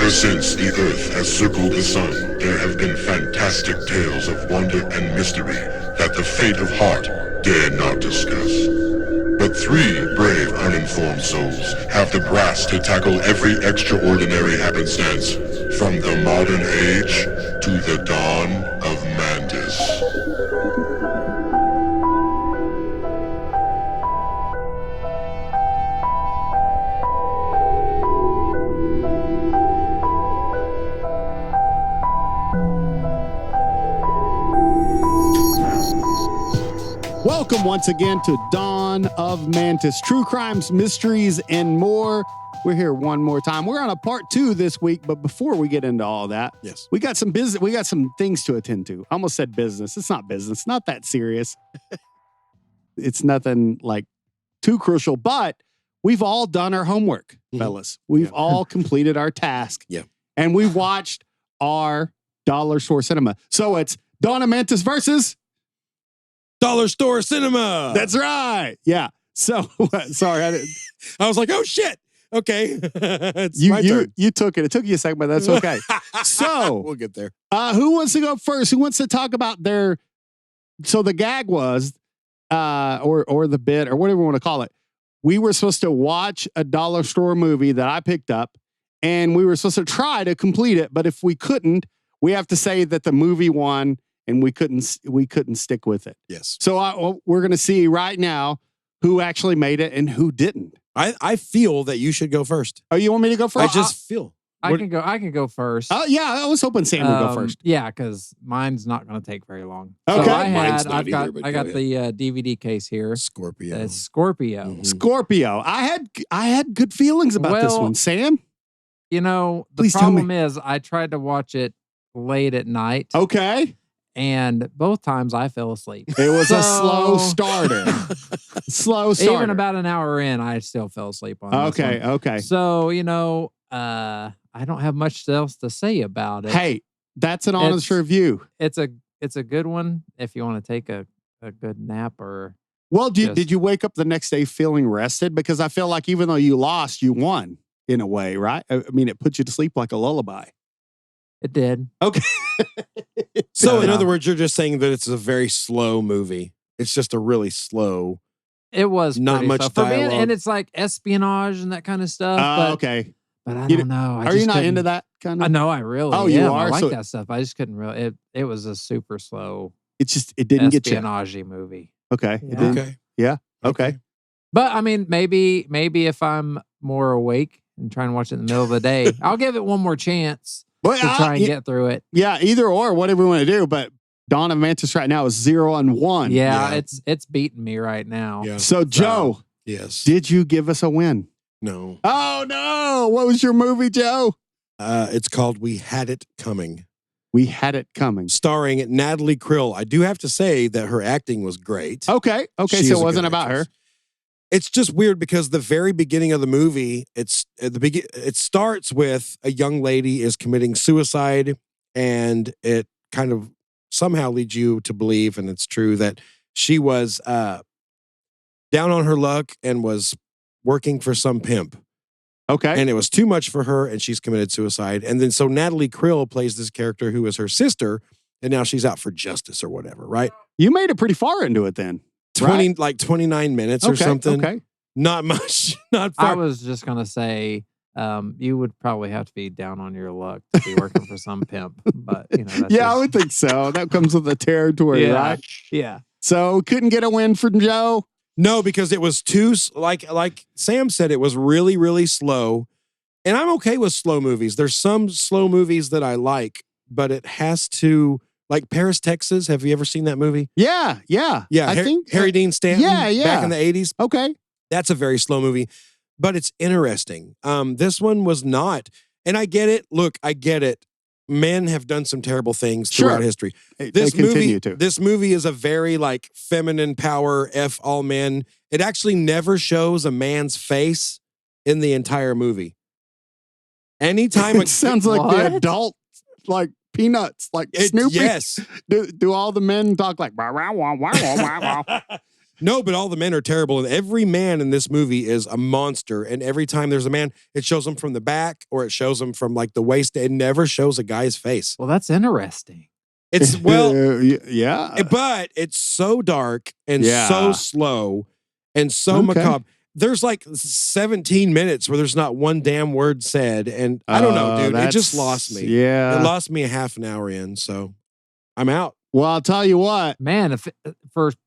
Ever since the Earth has circled the sun, there have been fantastic tales of wonder and mystery that the fate of heart dare not discuss. But three brave, uninformed souls have the brass to tackle every extraordinary happenstance, from the modern age to the dawn of Mantis. Welcome once again to Dawn of Mantis, true crimes, mysteries, and more. We're here one more time. We're on a part 2 this week, but before we get into all that, yes, we got some business. We got some things to attend to. I almost said business. It's not business. Not that serious. It's nothing like too crucial, but we've all done our homework, fellas. We've all completed our task. Yeah. And we've watched our dollar store cinema. So it's Dawn of Mantis versus Dollar Store Cinema. That's right. Yeah. So sorry, I was like, oh shit. Okay. You took it. It took you a second, but that's okay. So we'll get there. Who wants to go first? Who wants to talk about their? So the gag was, or the bit, or whatever you want to call it. We were supposed to watch a dollar store movie that I picked up, and we were supposed to try to complete it. But if we couldn't, we have to say that the movie won. And we couldn't stick with it. Yes. So we're going to see right now who actually made it and who didn't. I feel that you should go first. Oh, you want me to go first? I just feel. I can go first. Oh, yeah. I was hoping Sam would go first. Yeah, because mine's not going to take very long. Okay. So Mine's not I got either, the DVD case here. Scorpio. It's Scorpio. Mhm. Scorpio. I had good feelings about this one. Sam? You know, the Please tell problem me. is I tried to watch it late at night. Okay. And both times I fell asleep. It was a slow starter. Even about an hour in, I still fell asleep on this one. Okay. So, I don't have much else to say about it. Hey, that's an honest review. It's a good one if you want to take a good nap or... Well, did you wake up the next day feeling rested? Because I feel like even though you lost, you won in a way, right? I mean, it put you to sleep like a lullaby. It did. Okay. So, in other words, you're just saying that it's a very slow movie. It's just a really slow. It was not much slow. dialogue. And it's like espionage and that kind of stuff. Okay. But I don't know. Are you not into that kind of? I know I really Oh, am. you are? I like So- that stuff. I just couldn't really. It was a super slow It didn't get you. espionage movie. Okay. Yeah. It didn't? Okay. Yeah. Okay. But I mean, maybe if I'm more awake and trying to watch it in the middle of the day, I'll give it one more chance Well, to try and get through it. Yeah, either or, whatever we want to do. But Dawn of Mantis right now is 0-1. Yeah, Yeah. it's beating me right now. Yeah. So, Joe, Yes. did you give us a win? No. Oh, no. What was your movie, Joe? It's called We Had It Coming, We Had It Coming. starring Natalie Krill. I do have to say that her acting was great. Okay. She So is it a wasn't good about her. actress. It's just weird because the very beginning of the movie, it starts with a young lady is committing suicide, and it kind of somehow leads you to believe, and it's true, that she was down on her luck and was working for some pimp. Okay. And it was too much for her, and she's committed suicide. And then so Natalie Krill plays this character who is her sister, and now she's out for justice or whatever, right? You made it pretty far into it then. 29 minutes or something. Okay. Not much. Not far. I was just gonna say, you would probably have to be down on your luck to be working for some pimp. But that's Yeah, I would think so. That comes with the territory, right? Yeah. So couldn't get a win from Joe. No, because it was too, like Sam said, it was really, really slow. And I'm okay with slow movies. There's some slow movies that I like, but it has to, like Paris, Texas. Have you ever seen that movie? Yeah. Yeah. I think Harry Dean Stanton. yeah. Back in the 80s. Okay. That's a very slow movie, but it's interesting. This one was not. And I get it. Look, I get it. Men have done some terrible things throughout history. They This continue movie, to. this movie is a very like feminine power, F all men. It actually never shows a man's face in the entire movie. Anytime It sounds like the What? adult, like Peanuts, like Snoopy. Yes. Do all the men talk like, "Wah, wah, wah, wah, wah, wah, wah." No, but all the men are terrible, and every man in this movie is a monster. And every time there's a man, it shows them from the back or it shows them from like the waist. It never shows a guy's face. Well, that's interesting. It's yeah. but it's so dark and Yeah. so slow and so Okay. macabre. There's like 17 minutes where there's not one damn word said, and I don't know, dude. It just lost me. Yeah. It lost me a half an hour in, so I'm out. Well, I'll tell you what. Man, if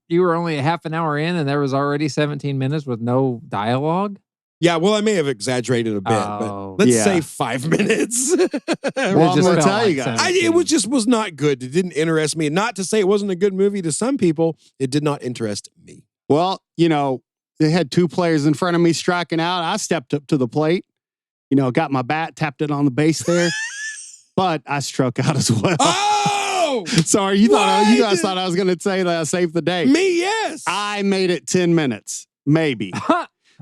you were only a half an hour in and there was already 17 minutes with no dialogue. Yeah, well, I may have exaggerated a bit, Oh. but let's Yeah. say 5 minutes. Well, It I'm just gonna felt tell you like guys. 17. It was not good. It didn't interest me. Not to say it wasn't a good movie to some people. It did not interest me. Well, they had two players in front of me striking out. I stepped up to the plate, got my bat, tapped it on the base there, but I struck out as well. Oh, Sorry, you guys thought I was going to say that I saved the day. me, yes. I made it 10 minutes, maybe.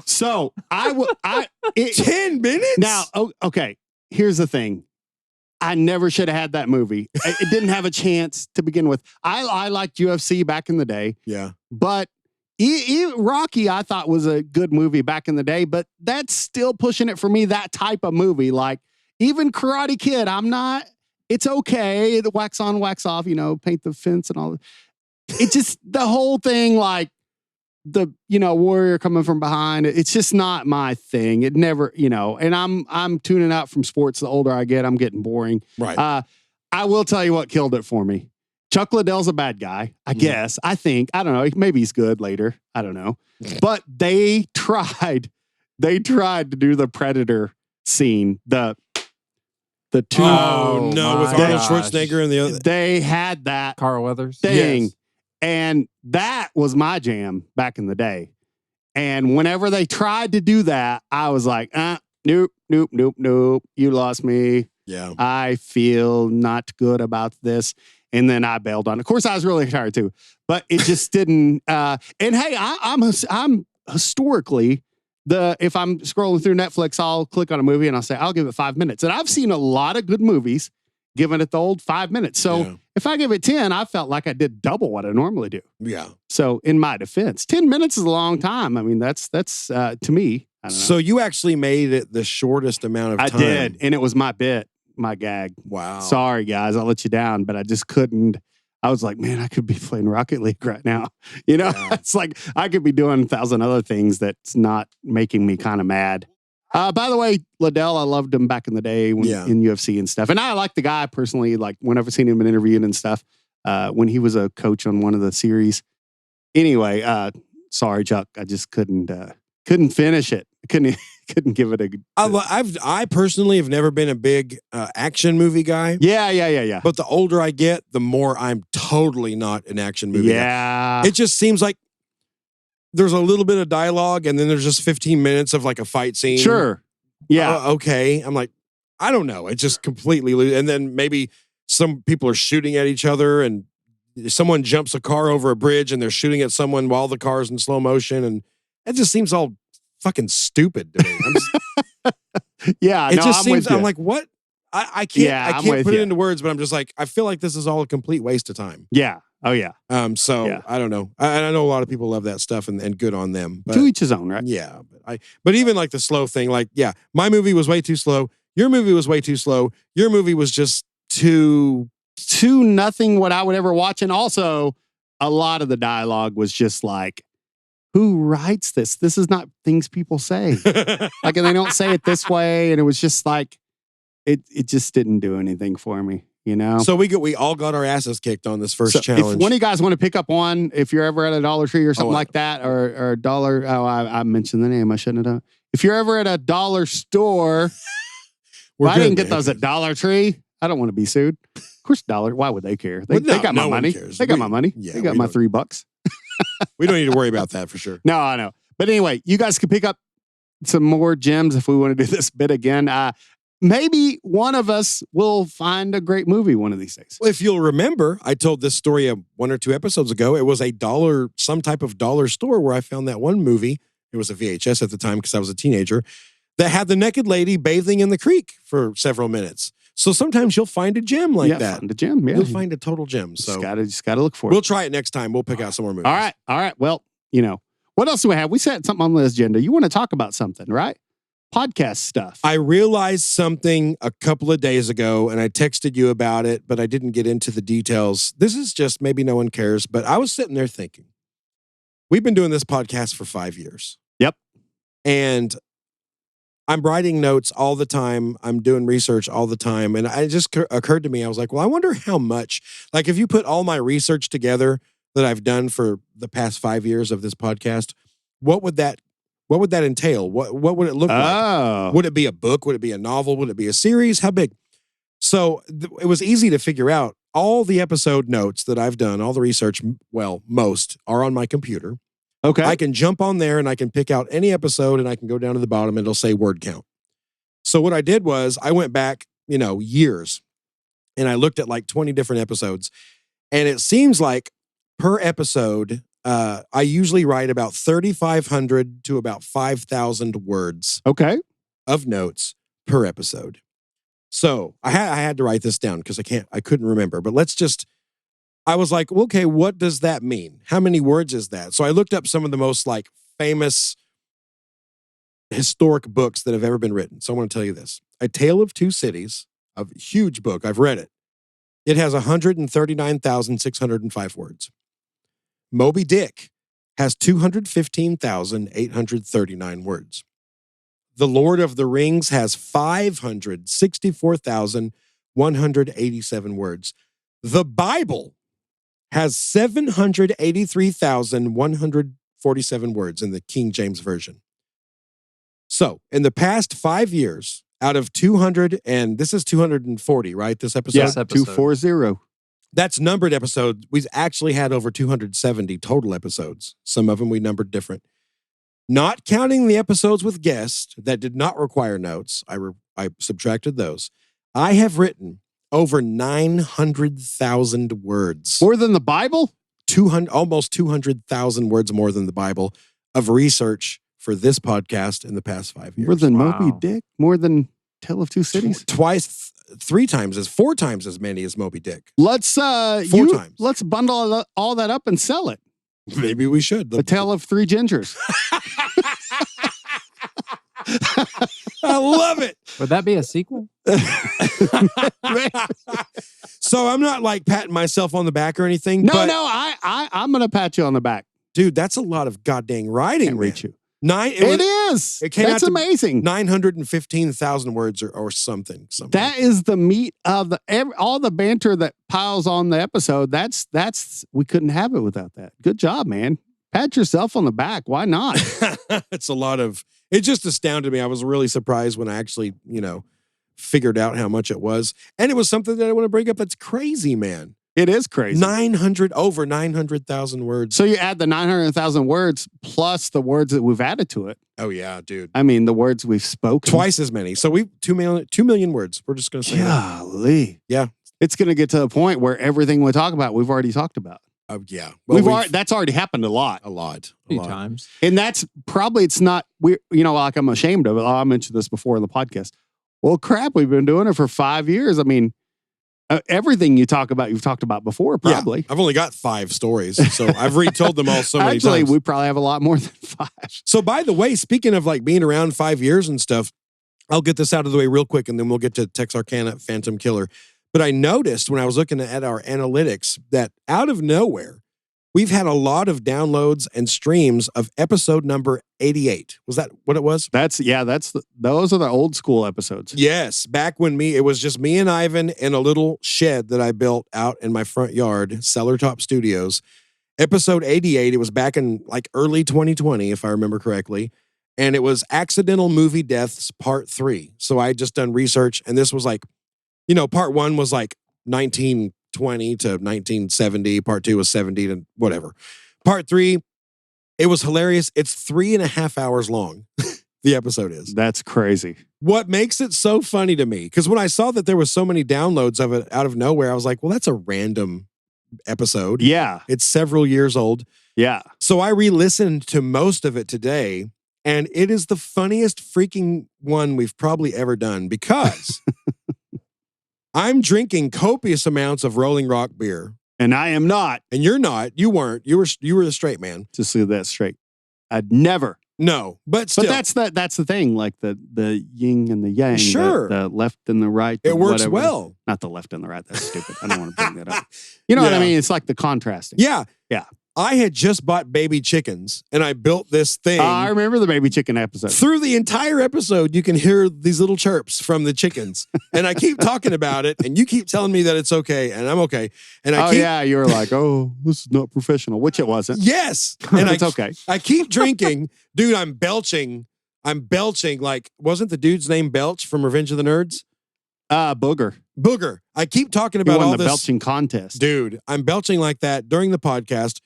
So 10 minutes? Now, okay, here's the thing. I never should have had that movie. It didn't have a chance to begin with. I liked UFC back in the day, Yeah. but Rocky I thought was a good movie back in the day, but that's still pushing it for me, that type of movie. Like even Karate Kid, I'm not, it's okay. The wax on, wax off, paint the fence and all. It just, the whole thing, like, the warrior coming from behind, it's just not my thing. It never, and I'm tuning out from sports. The older I get, I'm getting boring. Right. I will tell you what killed it for me. Chuck Liddell's a bad guy, I guess. I don't know, maybe he's good later, I don't know, but they tried to do the Predator scene, the two. Oh, no, with my Arnold gosh. Schwarzenegger and the other. They had that Carl Weathers. thing. Yes. And that was my jam back in the day. And whenever they tried to do that, I was like, nope. You lost me. Yeah. I feel not good about this. And then I bailed on it. Of course, I was really tired too, but it just didn't. And hey, I'm historically, if I'm scrolling through Netflix, I'll click on a movie and I'll say, I'll give it 5 minutes. And I've seen a lot of good movies given it the old 5 minutes. So Yeah. if I give it 10, I felt like I did double what I normally do. Yeah. So in my defense, 10 minutes is a long time. I mean, that's to me. I don't know. So you actually made it the shortest amount of I time. did. And it was my bit, my gag. Wow. Sorry, guys. I'll let you down, but I just couldn't. I was like, man, I could be playing Rocket League right now. Yeah. It's like I could be doing 1,000 other things that's not making me kind of mad. By the way, Liddell, I loved him back in the day in UFC and stuff. And I like the guy personally, like whenever I've seen him in interviewing and stuff, when he was a coach on one of the series. Anyway, sorry, Chuck. I just couldn't finish it. Couldn't give it a. I personally have never been a big action movie guy. Yeah. But the older I get, the more I'm totally not an action movie guy. Yeah. It just seems like there's a little bit of dialogue and then there's just 15 minutes of like a fight scene. Sure. Yeah. Okay. I'm like, I don't know. It just completely, and then maybe some people are shooting at each other and someone jumps a car over a bridge and they're shooting at someone while the car's in slow motion. And it just seems all fucking stupid to me. Yeah. It no, just I'm seems, with you. I'm like, what? I can't, Yeah, I I'm can't with put it you. into words, but I'm just like, I feel like this is all a complete waste of time. Yeah. Oh, yeah. So Yeah. I don't know. I know a lot of people love that stuff and good on them. But To each his own, right? yeah, but even like the slow thing, like, yeah, my movie was way too slow. Your movie was way too slow. Your movie was just too Nothing what I would ever watch. And also, a lot of the dialogue was just like, who writes this? This is not things people say. Like, and they don't say it this way. And it was just like, it just didn't do anything for me, So we all got our asses kicked on this first So challenge. if one of you guys want to pick up one, if you're ever at a Dollar Tree or something like that, or a dollar, I mentioned the name. I shouldn't have done. If you're ever at a dollar store, We're I good, didn't get man. those at Dollar Tree. I don't want to be sued. Of course, Dollar. Why would they care? They, Well, no, they got no my one money. cares. They got We- my money. yeah, they got we my don't- $3. We don't need to worry about that for sure. No, I know. But anyway, you guys can pick up some more gems if we want to do this bit again. Maybe one of us will find a great movie one of these days. Well, if you'll remember, I told this story 1 or 2 episodes ago. It was some type of dollar store where I found that one movie. It was a VHS at the time because I was a teenager that had the naked lady bathing in the creek for several minutes. So sometimes you'll find a gem like that. Find a gem. Yeah, You'll find a total gem. So just gotta look for we'll it. try it next time. We'll pick out some more movies. All right. Well, What else do we have? We set something on the agenda. You want to talk about something, right? Podcast stuff. I realized something a couple of days ago, and I texted you about it, but I didn't get into the details. This is just maybe no one cares, but I was sitting there thinking, we've been doing this podcast for 5 years. Yep. And I'm writing notes all the time. I'm doing research all the time. And it just occurred to me, I was like, well, I wonder how much, like if you put all my research together that I've done for the past 5 years of this podcast, what would that entail? What would it look like? Would it be a book? Would it be a novel? Would it be a series? How big? So it was easy to figure out. All the episode notes that I've done, all the research, well, most are on my computer. Okay. I can jump on there and I can pick out any episode and I can go down to the bottom and it'll say word count. So what I did was I went back, years, and I looked at like 20 different episodes. And it seems like per episode, I usually write about 3,500 to about 5,000 words of notes per episode. So I had to write this down because I couldn't remember. But I was like, okay, what does that mean? How many words is that? So I looked up some of the most like famous historic books that have ever been written. So I want to tell you this. A Tale of Two Cities, a huge book. I've read it. It has 139,605 words. Moby Dick has 215,839 words. The Lord of the Rings has 564,187 words. The Bible has 783,147 words in the King James Version. So, in the past 5 years, out of 200, and this is 240, right? This episode? Yes, 240. That's numbered episodes. We've actually had over 270 total episodes. Some of them we numbered different. Not counting the episodes with guests that did not require notes. I subtracted those. I have written over 900,000 words. More than the Bible? Almost 200,000 words more than the Bible of research for this podcast in the past 5 years. More than Moby Dick? More than Tale of Two Cities? Twice, 4 times as many as Moby Dick. Let's 4 times. Let's bundle all that up and sell it. Maybe we should. The Tale of Three Gingers. I love it. Would that be a sequel? So I'm not like patting myself on the back or anything. No, but, I'm going to pat you on the back. Dude, that's a lot of goddamn writing. Can't reach you. It is. It came That's out to amazing. 915,000 words or something. That is the meat of all the banter that piles on the episode. That's we couldn't have it without that. Good job, man. Pat yourself on the back. Why not? It's a lot of. It just astounded me. I was really surprised when I actually, figured out how much it was, and it was something that I want to bring up. That's crazy, man. It is crazy. Over 900,000 words. So you add the 900,000 words plus the words that we've added to it. Oh yeah, dude. I mean, the words we've spoken. Twice as many. So we 2 million words. We're just going to say Golly. that. Yeah. It's going to get to the point where everything we talk about, we've already talked about. Yeah. Well, that's already happened a lot. A few times. And that's probably, it's not, like I'm ashamed of it. I mentioned this before in the podcast. Well, crap, we've been doing it for 5 years. I mean, everything you talk about, you've talked about before, probably. Yeah, I've only got 5 stories, so I've retold them all so many times. Actually, we probably have a lot more than 5. So, by the way, speaking of like being around 5 years and stuff, I'll get this out of the way real quick, and then we'll get to Texarkana Phantom Killer. But I noticed when I was looking at our analytics that out of nowhere, we've had a lot of downloads and streams of episode number 88. Was that what it was? Those are the old school episodes. Yes. Back when it was just me and Ivan in a little shed that I built out in my front yard, Cellar Top Studios. Episode 88, it was back in like early 2020, if I remember correctly. And it was Accidental Movie Deaths Part 3. So I had just done research, and this was like, part 1 was like 1920 to 1970. Part 2 was 70 to whatever. Part 3, it was hilarious. It's 3.5 hours long. The episode is. That's crazy. What makes it so funny to me, because when I saw that there was so many downloads of it out of nowhere, I was like, well, that's a random episode. Yeah. It's several years old. Yeah. So I re-listened to most of it today, and it is the funniest freaking one we've probably ever done because I'm drinking copious amounts of Rolling Rock beer. And I am not. And you're not. You weren't. You were a straight man. Just to get that straight. I'd never. No, but still. But that's the thing, like the yin and the yang. Sure. The left and the right. It works whatever. well. Not the left and the right. That's stupid. I don't want to bring that up. You know what I mean? It's like the contrasting. Yeah. Yeah. I had just bought baby chickens and I built this thing. I remember the baby chicken episode. Through the entire episode, you can hear these little chirps from the chickens. And I keep talking about it and you keep telling me that it's okay and I'm okay. And you were like, oh, this is not professional, which it wasn't. Yes. And it's okay. I keep drinking. Dude, I'm belching. Like, wasn't the dude's name Belch from Revenge of the Nerds? Booger. I keep talking about all the this. belching contest. Dude, I'm belching like that during the podcast.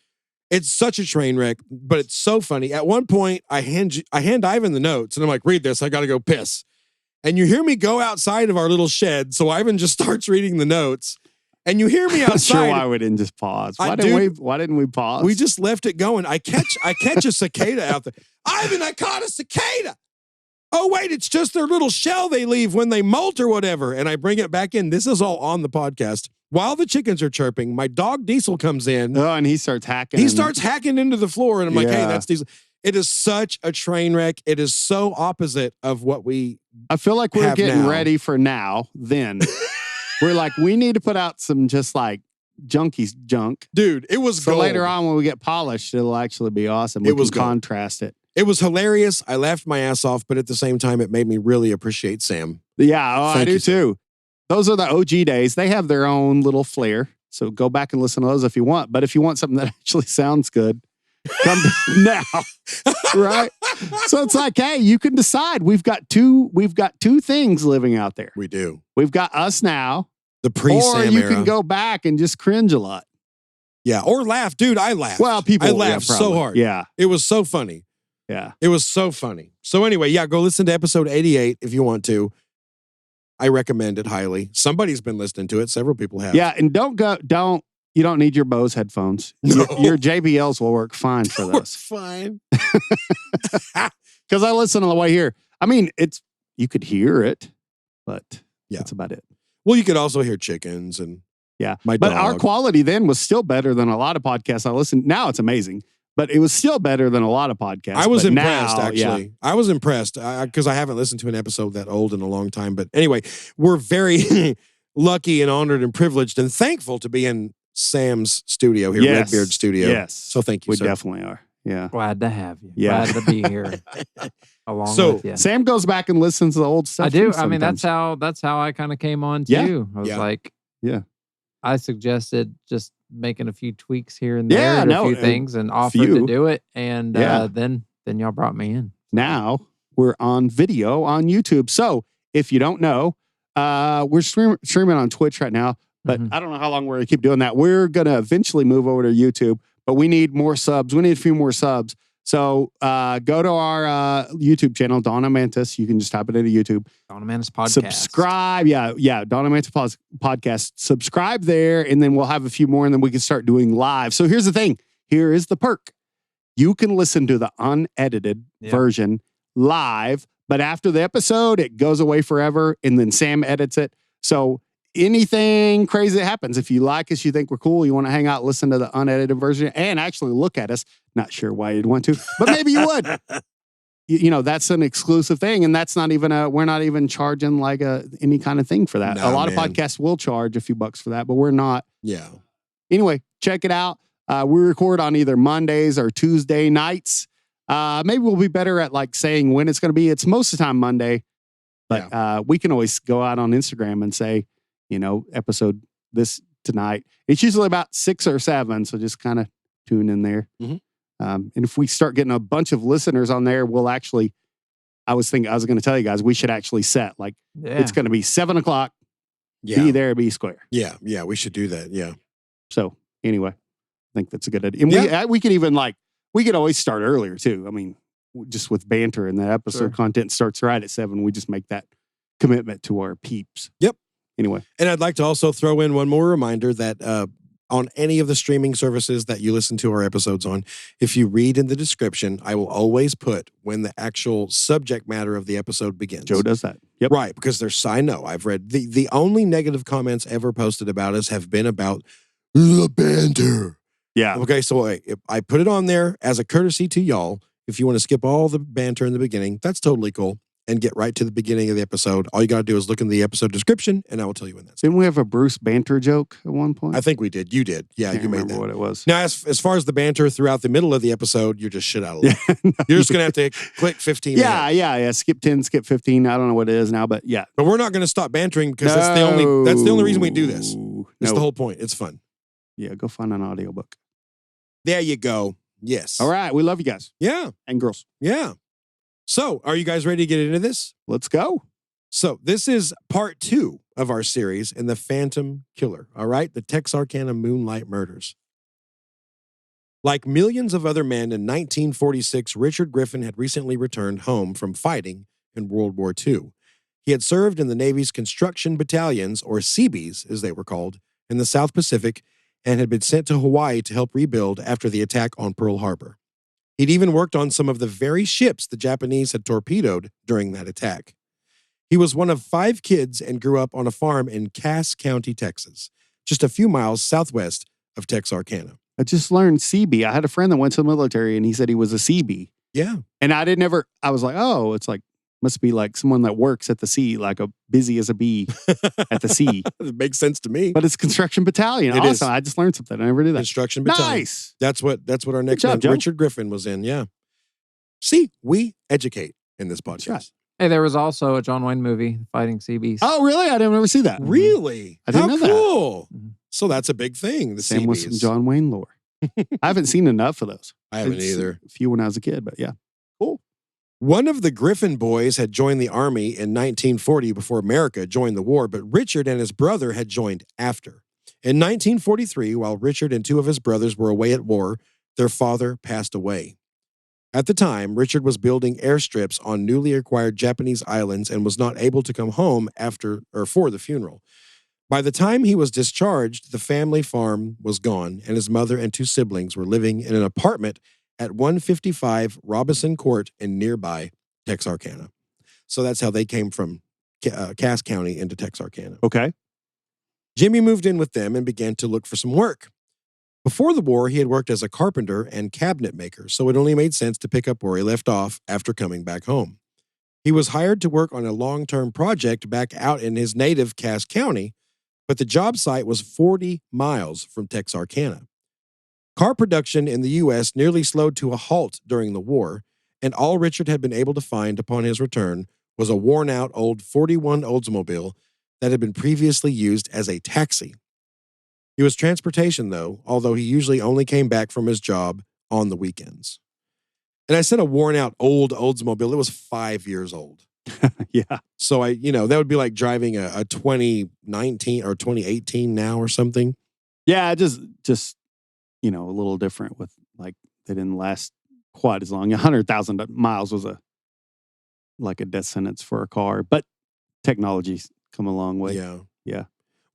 It's such a train wreck, but it's so funny. At one point, I hand Ivan the notes, and I'm like, read this. I got to go piss. And you hear me go outside of our little shed, so Ivan just starts reading the notes. And you hear me outside. I'm sure why we didn't just pause. Why didn't we pause? We just left it going. I catch a cicada out there. Ivan, I caught a cicada. Oh, wait, it's just their little shell they leave when they molt or whatever. And I bring it back in. This is all on the podcast. While the chickens are chirping, my dog Diesel comes in. Oh, and he starts hacking. He starts hacking into the floor. And I'm like, hey, Yeah. that's Diesel. It is such a train wreck. It is so opposite of what we I feel like we're have getting now. ready for now. Then we're like, we need to put out some just like junkies junk. Dude, it was So gold. later on, when we get polished, it'll actually be awesome. It We was can gold. contrast it. It was hilarious. I laughed my ass off, but at the same time, it made me really appreciate Sam. Yeah, I Thank do you, too. Those are the OG days. They have their own little flair. So go back and listen to those if you want. But if you want something that actually sounds good, come now. Right? So it's like, hey, you can decide. We've got two things living out there. We do. We've got us now, The or pre-Sam you era. can go back and just cringe a lot. Yeah, or laugh. Dude, I laughed. Well, people I laughed so probably. hard. Yeah. It was so funny. Yeah. It was so funny. So anyway, yeah, go listen to episode 88 if you want to. I recommend it highly. Somebody's been listening to it. Several people have. Yeah. And you don't need your Bose headphones. No. Your JBLs will work fine for We're those. fine. Because I listen on the way here. I mean, you could hear it, but Yeah. that's about it. Well, you could also hear chickens and Yeah. my But dog. our quality then was still better than a lot of podcasts I listened. Now it's amazing, but it was still better than a lot of podcasts. I was But impressed, now, actually. Yeah. I was impressed because I haven't listened to an episode that old in a long time. But anyway, we're very lucky and honored and privileged and thankful to be in Sam's studio here, Yes. Redbeard Studio. Yes. So thank you, We sir. definitely are. Yeah. Glad to have you. Yeah. Glad to be here along So, with you. Sam goes back and listens to the old stuff. I do. too I mean, that's sometimes. how I kind of came on Yeah. too. I was Yeah. like, Yeah. I suggested just making a few tweaks here and Yeah, there, no, a few a things, and offered few. to do it. And Yeah. then y'all brought me in. Now we're on video on YouTube. So if you don't know, we're streaming on Twitch right now, but Mhm. I don't know how long we're going to keep doing that. We're going to eventually move over to YouTube, but we need more subs. We need a few more subs. So go to our YouTube channel, Donna Mantis. You can just type it into YouTube. Donna Mantis podcast. Subscribe. Yeah. Donna Mantis podcast. Subscribe there, and then we'll have a few more, and then we can start doing live. So here's the thing. Here is the perk. You can listen to the unedited Yeah. version live, but after the episode, it goes away forever, and then Sam edits it. So anything crazy that happens, if you like us, you think we're cool, you want to hang out, listen to the unedited version, and actually look at us. Not sure why you'd want to, but maybe you would. You know, that's an exclusive thing, and that's not even we're not even charging like any kind of thing for that. Nah, a lot of man. podcasts will charge a few bucks for that, but we're not. Yeah. Anyway, check it out. We record on either Mondays or Tuesday nights. Maybe we'll be better at like saying when it's going to be. It's most of the time Monday, but we can always go out on Instagram and say, episode this tonight. It's usually about 6 or 7, so just kind of tune in there. Mhm. And if we start getting a bunch of listeners on there, we'll actually. I was going to tell you guys we should actually set like Yeah. it's going to be 7:00. Yeah. Be there, be square. Yeah. Yeah. We should do that. Yeah. So anyway, I think that's a good idea. And we could even we could always start earlier too. I mean, just with banter and the episode Sure. content starts right at 7. We just make that commitment to our peeps. Yep. Anyway, And I'd like to also throw in one more reminder that on any of the streaming services that you listen to our episodes on, if you read in the description, I will always put when the actual subject matter of the episode begins. Joe does that. Yep. Right, because I know I've read the only negative comments ever posted about us have been about The banter. Yeah. Okay, so I put it on there as a courtesy to y'all. If you want to skip all the banter in the beginning, that's totally cool. And get right to the beginning of the episode. All you got to do is look in the episode description, and I will tell you when that's. Didn't we have a Bruce banter joke at one point? I think we did. You did. Yeah, Can't you made remember that. what it was. Now, as far as the banter throughout the middle of the episode, you're just shit out of luck. You're just going to have to click 15 minutes. Yeah. Skip 10, skip 15. I don't know what it is now, but yeah. But we're not going to stop bantering because that's the only reason we do this. That's the whole point. It's fun. Yeah, go find an audiobook. There you go. Yes. All right. We love you guys. Yeah. And girls. Yeah. So, are you guys ready to get into this? Let's go. So, this is part 2 of our series in the Phantom Killer. All right. The Texarkana Moonlight Murders. Like millions of other men in 1946, Richard Griffin had recently returned home from fighting in World War II. He had served in the Navy's construction battalions, or Seabees as they were called, in the South Pacific, and had been sent to Hawaii to help rebuild after the attack on Pearl Harbor. He'd even worked on some of the very ships the Japanese had torpedoed during that attack. He was one of 5 kids and grew up on a farm in Cass County, Texas, just a few miles southwest of Texarkana. I just learned CB. I had a friend that went to the military and he said he was a CB. Yeah. And I was like, oh, it's like, must be like someone that works at the sea, like a busy as a bee at the sea. It makes sense to me. But it's construction battalion. It awesome. is. I just learned something. I never did that. Construction battalion. Nice. That's what our next job, man, Joe. Richard Griffin, was in. Yeah. See, we educate in this podcast. right. Hey, there was also a John Wayne movie, Fighting Sea Beasts. Oh, really? I didn't ever see that. Really? I didn't How know that. cool. Mhm. So that's a big thing. The Same with CBs. some John Wayne lore. I haven't seen enough of those. I haven't I've seen either. A few when I was a kid, but yeah. Cool. One of the Griffin boys had joined the Army in 1940 before America joined the war, but Richard and his brother had joined after. In 1943, while Richard and 2 of his brothers were away at war, their father passed away. At the time, Richard was building airstrips on newly acquired Japanese islands and was not able to come home for the funeral. By the time he was discharged, the family farm was gone, and his mother and 2 siblings were living in an apartment at 155 Robinson Court in nearby Texarkana. So that's how they came from Cass County into Texarkana. Okay. Jimmy moved in with them and began to look for some work. Before the war, he had worked as a carpenter and cabinet maker, so it only made sense to pick up where he left off after coming back home. He was hired to work on a long-term project back out in his native Cass County, but the job site was 40 miles from Texarkana. Car production in the U.S. nearly slowed to a halt during the war, and all Richard had been able to find upon his return was a worn-out old 41 Oldsmobile that had been previously used as a taxi. He was transportation, though, although he usually only came back from his job on the weekends. And I said a worn-out old Oldsmobile. It was 5 years old. Yeah. So that would be like driving a 2019 or 2018 now or something. Yeah, just a little different with like they didn't last quite as long. 100,000 miles was a death sentence for a car, but technology's come a long way. Yeah.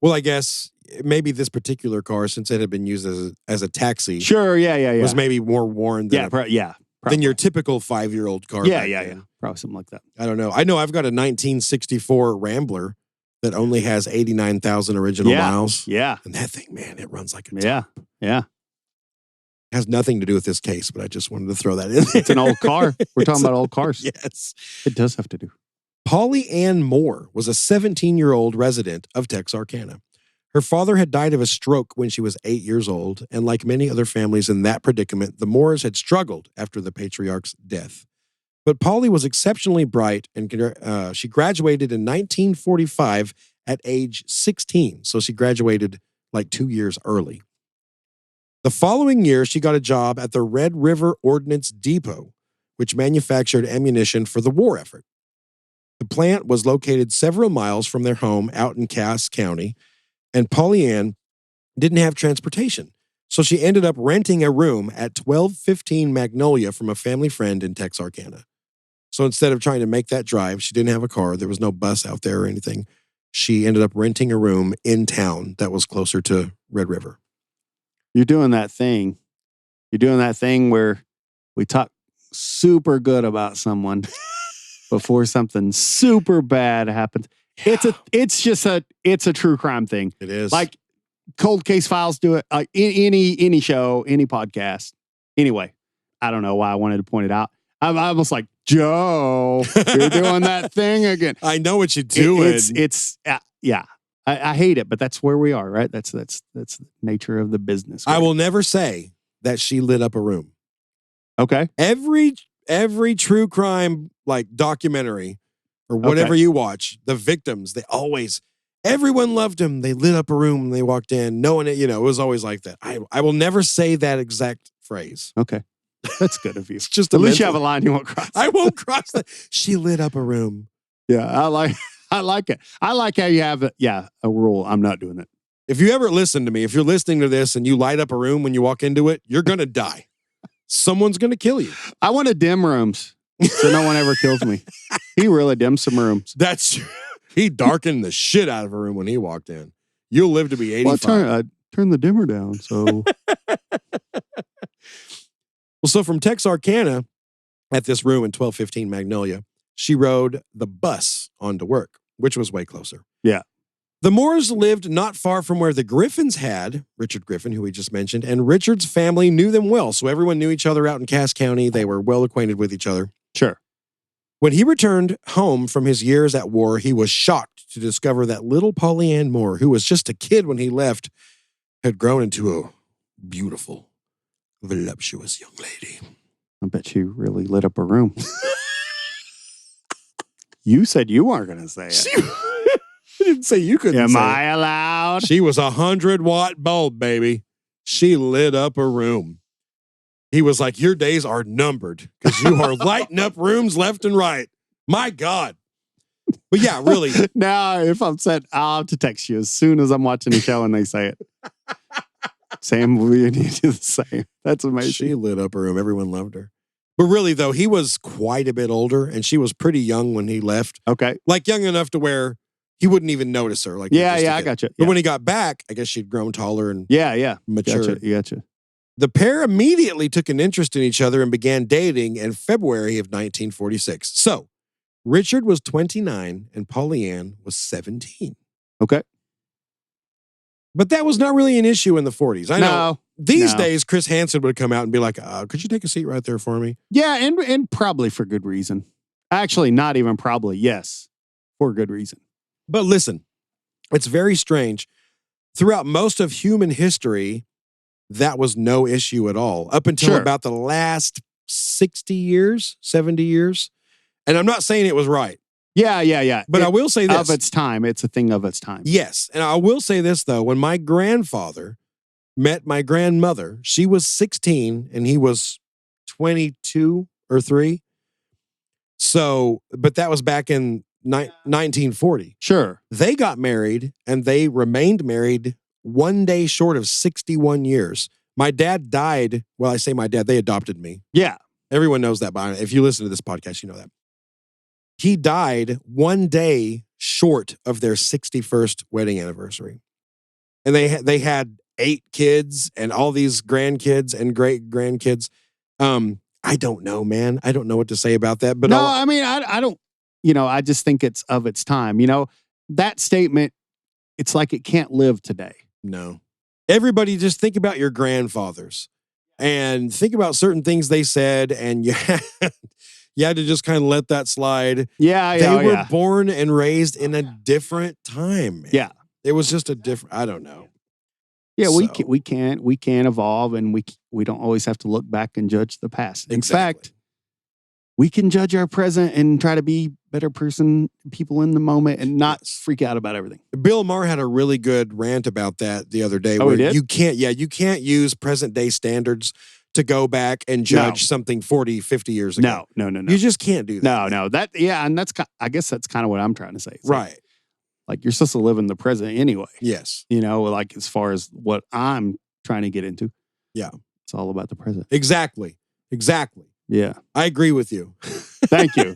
Well, I guess maybe this particular car, since it had been used as a taxi, Sure. Yeah. was maybe more worn than than your typical 5-year-old car. Yeah. Probably something like that. I don't know. I know I've got a 1964 Rambler that only has 89,000 original miles. Yeah. And that thing, man, it runs like a Yeah. Yeah. It has nothing to do with this case, but I just wanted to throw that in there. It's an old car. We're talking about old cars. Yes. It does have to do. Polly Ann Moore was a 17-year-old resident of Texarkana. Her father had died of a stroke when she was 8 years old, and like many other families in that predicament, the Moores had struggled after the patriarch's death. But Polly was exceptionally bright, and she graduated in 1945 at age 16, so she graduated like 2 years early. The following year, she got a job at the Red River Ordnance Depot, which manufactured ammunition for the war effort. The plant was located several miles from their home out in Cass County, and Polly Ann didn't have transportation, so she ended up renting a room at 1215 Magnolia from a family friend in Texarkana. So instead of trying to make that drive, she didn't have a car, there was no bus out there or anything. She ended up renting a room in town that was closer to Red River. You're doing that thing. You're doing that thing where we talk super good about someone before something super bad happens. It's a true crime thing. It is. Like Cold Case Files do it. Any show, any podcast. Anyway, I don't know why I wanted to point it out. I'm almost like, Joe, you're doing that thing again. I know what you're doing. Yeah. I hate it, but that's where we are, right? That's the nature of the business. I will never say that she lit up a room. Okay. Every true crime like documentary or whatever you watch, the victims, everyone loved him. They lit up a room when they walked in. No one, it was always like that. I will never say that exact phrase. Okay. That's good of you. It's just at least you have a line you won't cross. I won't cross that. She lit up a room. Yeah, I like it. I like how you have a rule. I'm not doing it. If you ever listen to me, if you're listening to this and you light up a room when you walk into it, you're going to die. Someone's going to kill you. I want to dim rooms so no one ever kills me. He really dimmed some rooms. He darkened the shit out of a room when he walked in. You'll live to be 85. Well, turn the dimmer down. So, so from Texarkana at this room in 1215 Magnolia, she rode the bus on to work, which was way closer. Yeah. The Moores lived not far from where the Griffins had, Richard Griffin, who we just mentioned, and Richard's family knew them well. So everyone knew each other out in Cass County. They were well acquainted with each other. Sure. When he returned home from his years at war, he was shocked to discover that little Polly Ann Moore, who was just a kid when he left, had grown into a beautiful, voluptuous young lady. I bet she really lit up a room. You said you weren't going to say it. I didn't say you couldn't Am say I it. allowed? She was 100-watt bulb, baby. She lit up a room. He was like, your days are numbered because you are lighting up rooms left and right. My God. But yeah, really. Now, if I'm set, I'll have to text you as soon as I'm watching the show and they say it. Sam, we need to do the same. That's amazing. She lit up a room. Everyone loved her. But really, though, he was quite a bit older and she was pretty young when he left. Okay. Like young enough to where he wouldn't even notice her. Like I got you. But when he got back, I guess she'd grown taller and matured. Gotcha. The pair immediately took an interest in each other and began dating in February of 1946. So, Richard was 29 and Polly Ann was 17. Okay. But that was not really an issue in the 40s. I know. These No. days, Chris Hansen would come out and be like, could you take a seat right there for me? Yeah, and probably for good reason. Actually, not even probably. Yes, for good reason. But listen, it's very strange. Throughout most of human history, that was no issue at all. Up until about the last 60 years, 70 years. And I'm not saying it was right. Yeah. But I will say this. Of its time. It's a thing of its time. Yes. And I will say this, though. When my grandfather met my grandmother, she was 16 and he was 22 or 3. So, but that was back in 1940. Sure. They got married and they remained married one day short of 61 years. My dad died. Well, I say my dad, they adopted me. Yeah. Everyone knows that. But if you listen to this podcast, you know that. He died one day short of their 61st wedding anniversary. And they had 8 kids and all these grandkids and great grandkids. I don't know, man. I don't know what to say about that. But no, I mean, I don't, I just think it's of its time. That statement, it's like it can't live today. No. Everybody just think about your grandfathers and think about certain things they said, and you had to just kind of let that slide. Yeah, They were born and raised in a different time, man. Yeah. It was just a different, I don't know. Yeah, So- we can evolve, and we don't always have to look back and judge the past. In fact, we can judge our present and try to be better people in the moment and not freak out about everything. Bill Maher had a really good rant about that the other day. Oh, he did? You can't use present day standards to go back and judge something 40, 50 years ago. No. You just can't do that. No. And I guess that's kind of what I'm trying to say. It's Right. Like you're supposed to live in the present anyway. Yes. Like as far as what I'm trying to get into. Yeah. It's all about the present. Exactly. Yeah. I agree with you. Thank you.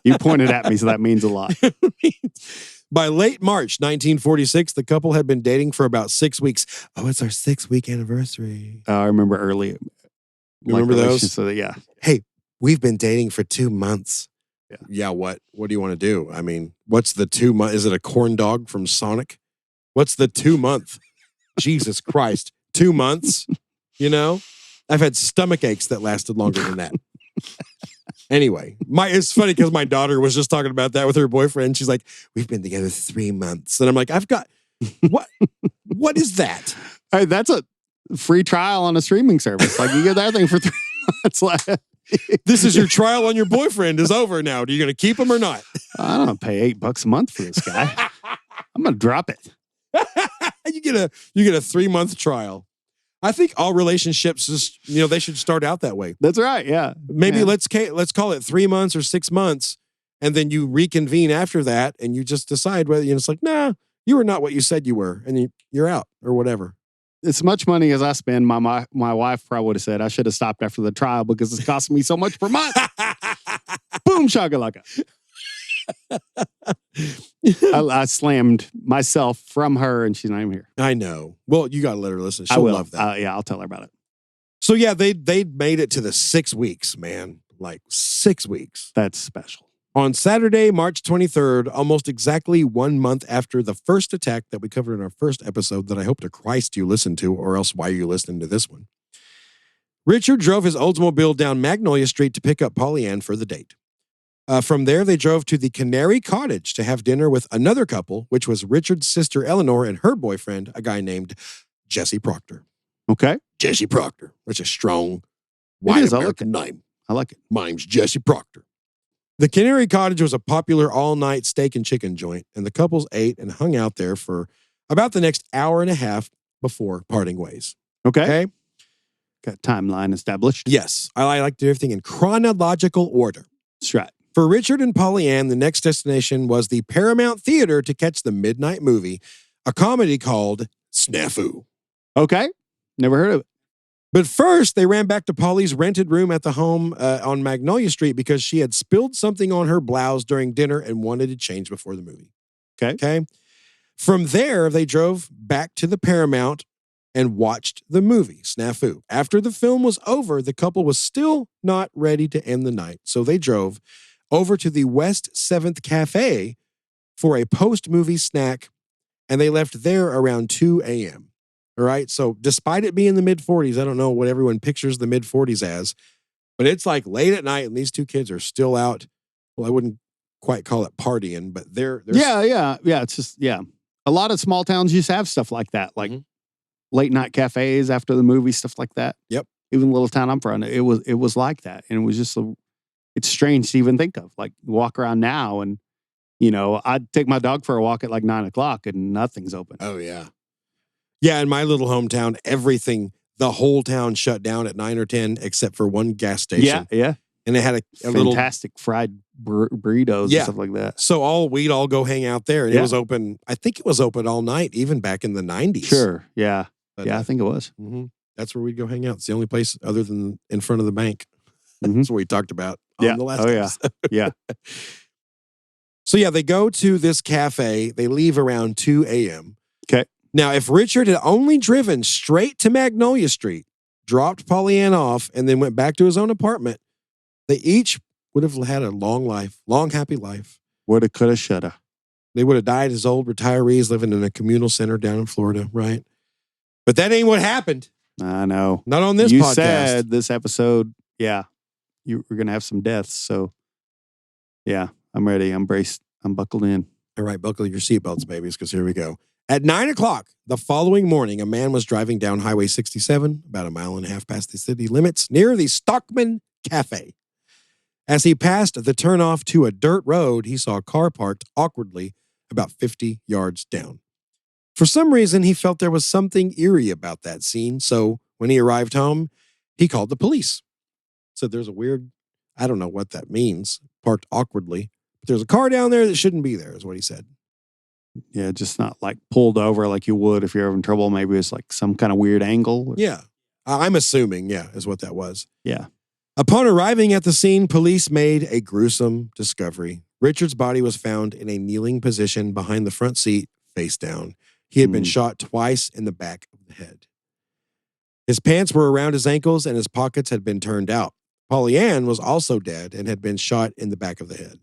You pointed at me, so that means a lot. By late March 1946, the couple had been dating for about 6 weeks. Oh, it's our 6-week anniversary. I remember early. Remember those? So yeah. Hey, we've been dating for 2 months. Yeah. Yeah, what? What do you want to do? I mean, what's the 2 month? Is it a corn dog from Sonic? What's the 2 month? Jesus Christ. 2 months, you know? I've had stomach aches that lasted longer than that. Anyway, it's funny because my daughter was just talking about that with her boyfriend. She's like, we've been together 3 months. And I'm like, what is that? Hey, that's a free trial on a streaming service. Like you get that thing for 3 months. Like, This is your trial on your boyfriend is over now. Are you going to keep him or not? I don't pay $8 a month for this guy. I'm going to drop it. You get a 3-month trial. I think all relationships just, they should start out that way. That's right. Yeah. Maybe Yeah. let's call it 3 months or 6 months. And then you reconvene after that and you just decide whether it's like, nah, you were not what you said you were. And you're out or whatever. As much money as I spend, my wife probably would have said I should have stopped after the trial because it's costing me so much per month. Boom, shakalaka. I slammed myself from her and she's not even here. I know. Well, you got to let her listen. I She'll will. love that. Yeah, I'll tell her about it. So yeah, they made it to the 6 weeks, man. Like 6 weeks. That's special. On Saturday, March 23rd, almost exactly 1 month after the first attack that we covered in our first episode that I hope to Christ you listened to, or else why are you listening to this one? Richard drove his Oldsmobile down Magnolia Street to pick up Polly Ann for the date. From there, they drove to the Canary Cottage to have dinner with another couple, which was Richard's sister Eleanor and her boyfriend, a guy named Jesse Proctor. Okay. Jesse Proctor. That's a strong white is. I like American name. I like it. My name's Jesse Proctor. The Canary Cottage was a popular all-night steak and chicken joint, and the couples ate and hung out there for about the next hour and a half before parting ways. Okay. Got timeline established. Yes. I like to do everything in chronological order. That's right. For Richard and Polly Ann, the next destination was the Paramount Theater to catch the midnight movie, a comedy called Snafu. Okay. Never heard of it. But first, they ran back to Polly's rented room at the home on Magnolia Street because she had spilled something on her blouse during dinner and wanted to change before the movie. Okay. From there, they drove back to the Paramount and watched the movie, Snafu. After the film was over, the couple was still not ready to end the night, so they drove over to the West 7th Cafe for a post-movie snack, and they left there around 2 a.m. All right, so despite it being the mid-40s, I don't know what everyone pictures the mid-40s as, but it's like late at night, and these two kids are still out. Well, I wouldn't quite call it partying, but they're Yeah. It's just, a lot of small towns used to have stuff like that, like late night cafes after the movie, stuff like that. Yep. Even the little town I'm from, it was like that. And it was just, it's strange to even think of. Like, walk around now and, I'd take my dog for a walk at like 9 o'clock and nothing's open. Oh, yeah. Yeah, in my little hometown, the whole town shut down at 9 or 10 except for one gas station. Yeah. And they had a little fantastic fried burritos and stuff like that. So we'd all go hang out there. And Yeah. it was open. I think it was open all night, even back in the 90s. Sure. Yeah. But, I think it was. That's where we'd go hang out. It's the only place other than in front of the bank. Mhm. That's what we talked about on the last episode. Yeah. So they go to this cafe. They leave around 2 a.m. Okay. Now, if Richard had only driven straight to Magnolia Street, dropped Polly Ann off, and then went back to his own apartment, they each would have had a long, happy life. Woulda, coulda, shoulda. They would have died as old retirees living in a communal center down in Florida, right? But that ain't what happened. I know. Not on this you podcast. said this episode, you were going to have some deaths. So, I'm ready. I'm braced. I'm buckled in. All right, buckle your seatbelts, babies, because here we go. At 9 o'clock the following morning, a man was driving down Highway 67, about a mile and a half past the city limits, near the Stockman Cafe. As he passed the turnoff to a dirt road, he saw a car parked awkwardly about 50 yards down. For some reason, he felt there was something eerie about that scene, so when he arrived home, he called the police. Said there's a weird, I don't know what that means, parked awkwardly, but there's a car down there that shouldn't be there, is what he said. Yeah, just not like pulled over like you would if you're having trouble. Maybe it's like some kind of weird angle. Yeah. I'm assuming, is what that was. Yeah. Upon arriving at the scene, police made a gruesome discovery. Richard's body was found in a kneeling position behind the front seat, face down. He had been shot twice in the back of the head. His pants were around his ankles and his pockets had been turned out. Polly Ann was also dead and had been shot in the back of the head.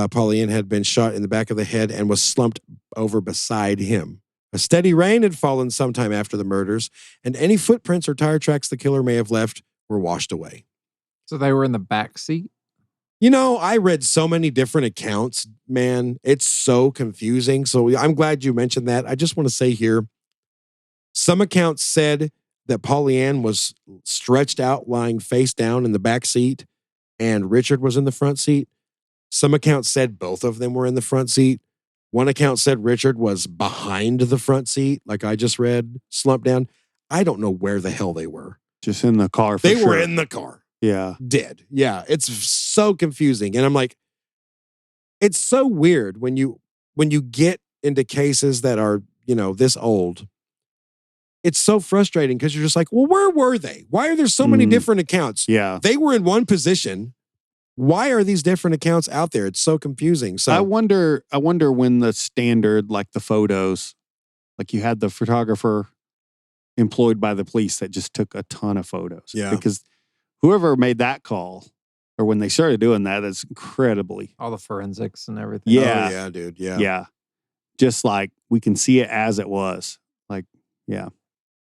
Polly Ann had been shot in the back of the head and was slumped over beside him. A steady rain had fallen sometime after the murders, and any footprints or tire tracks the killer may have left were washed away. So they were in the back seat? You know, I read so many different accounts, man. It's so confusing. So I'm glad you mentioned that. I just want to say here, some accounts said that Polly Ann was stretched out, lying face down in the back seat, and Richard was in the front seat. Some accounts said both of them were in the front seat. One account said Richard was behind the front seat, like I just read, slumped down. I don't know where the hell they were. Just in the car. They were in the car. Yeah. Dead. Yeah. It's so confusing. And I'm like, it's so weird when you get into cases that are, this old. It's so frustrating because you're just like, well, where were they? Why are there so many different accounts? Yeah. They were in one position. Why are these different accounts out there? It's so confusing. So I wonder when the standard, like the photos, like you had the photographer employed by the police that just took a ton of photos. Yeah. Because whoever made that call, or when they started doing that, it's incredibly. All the forensics and everything. Yeah. Oh, yeah, dude. Yeah. Yeah. Just like we can see it as it was. Like, yeah.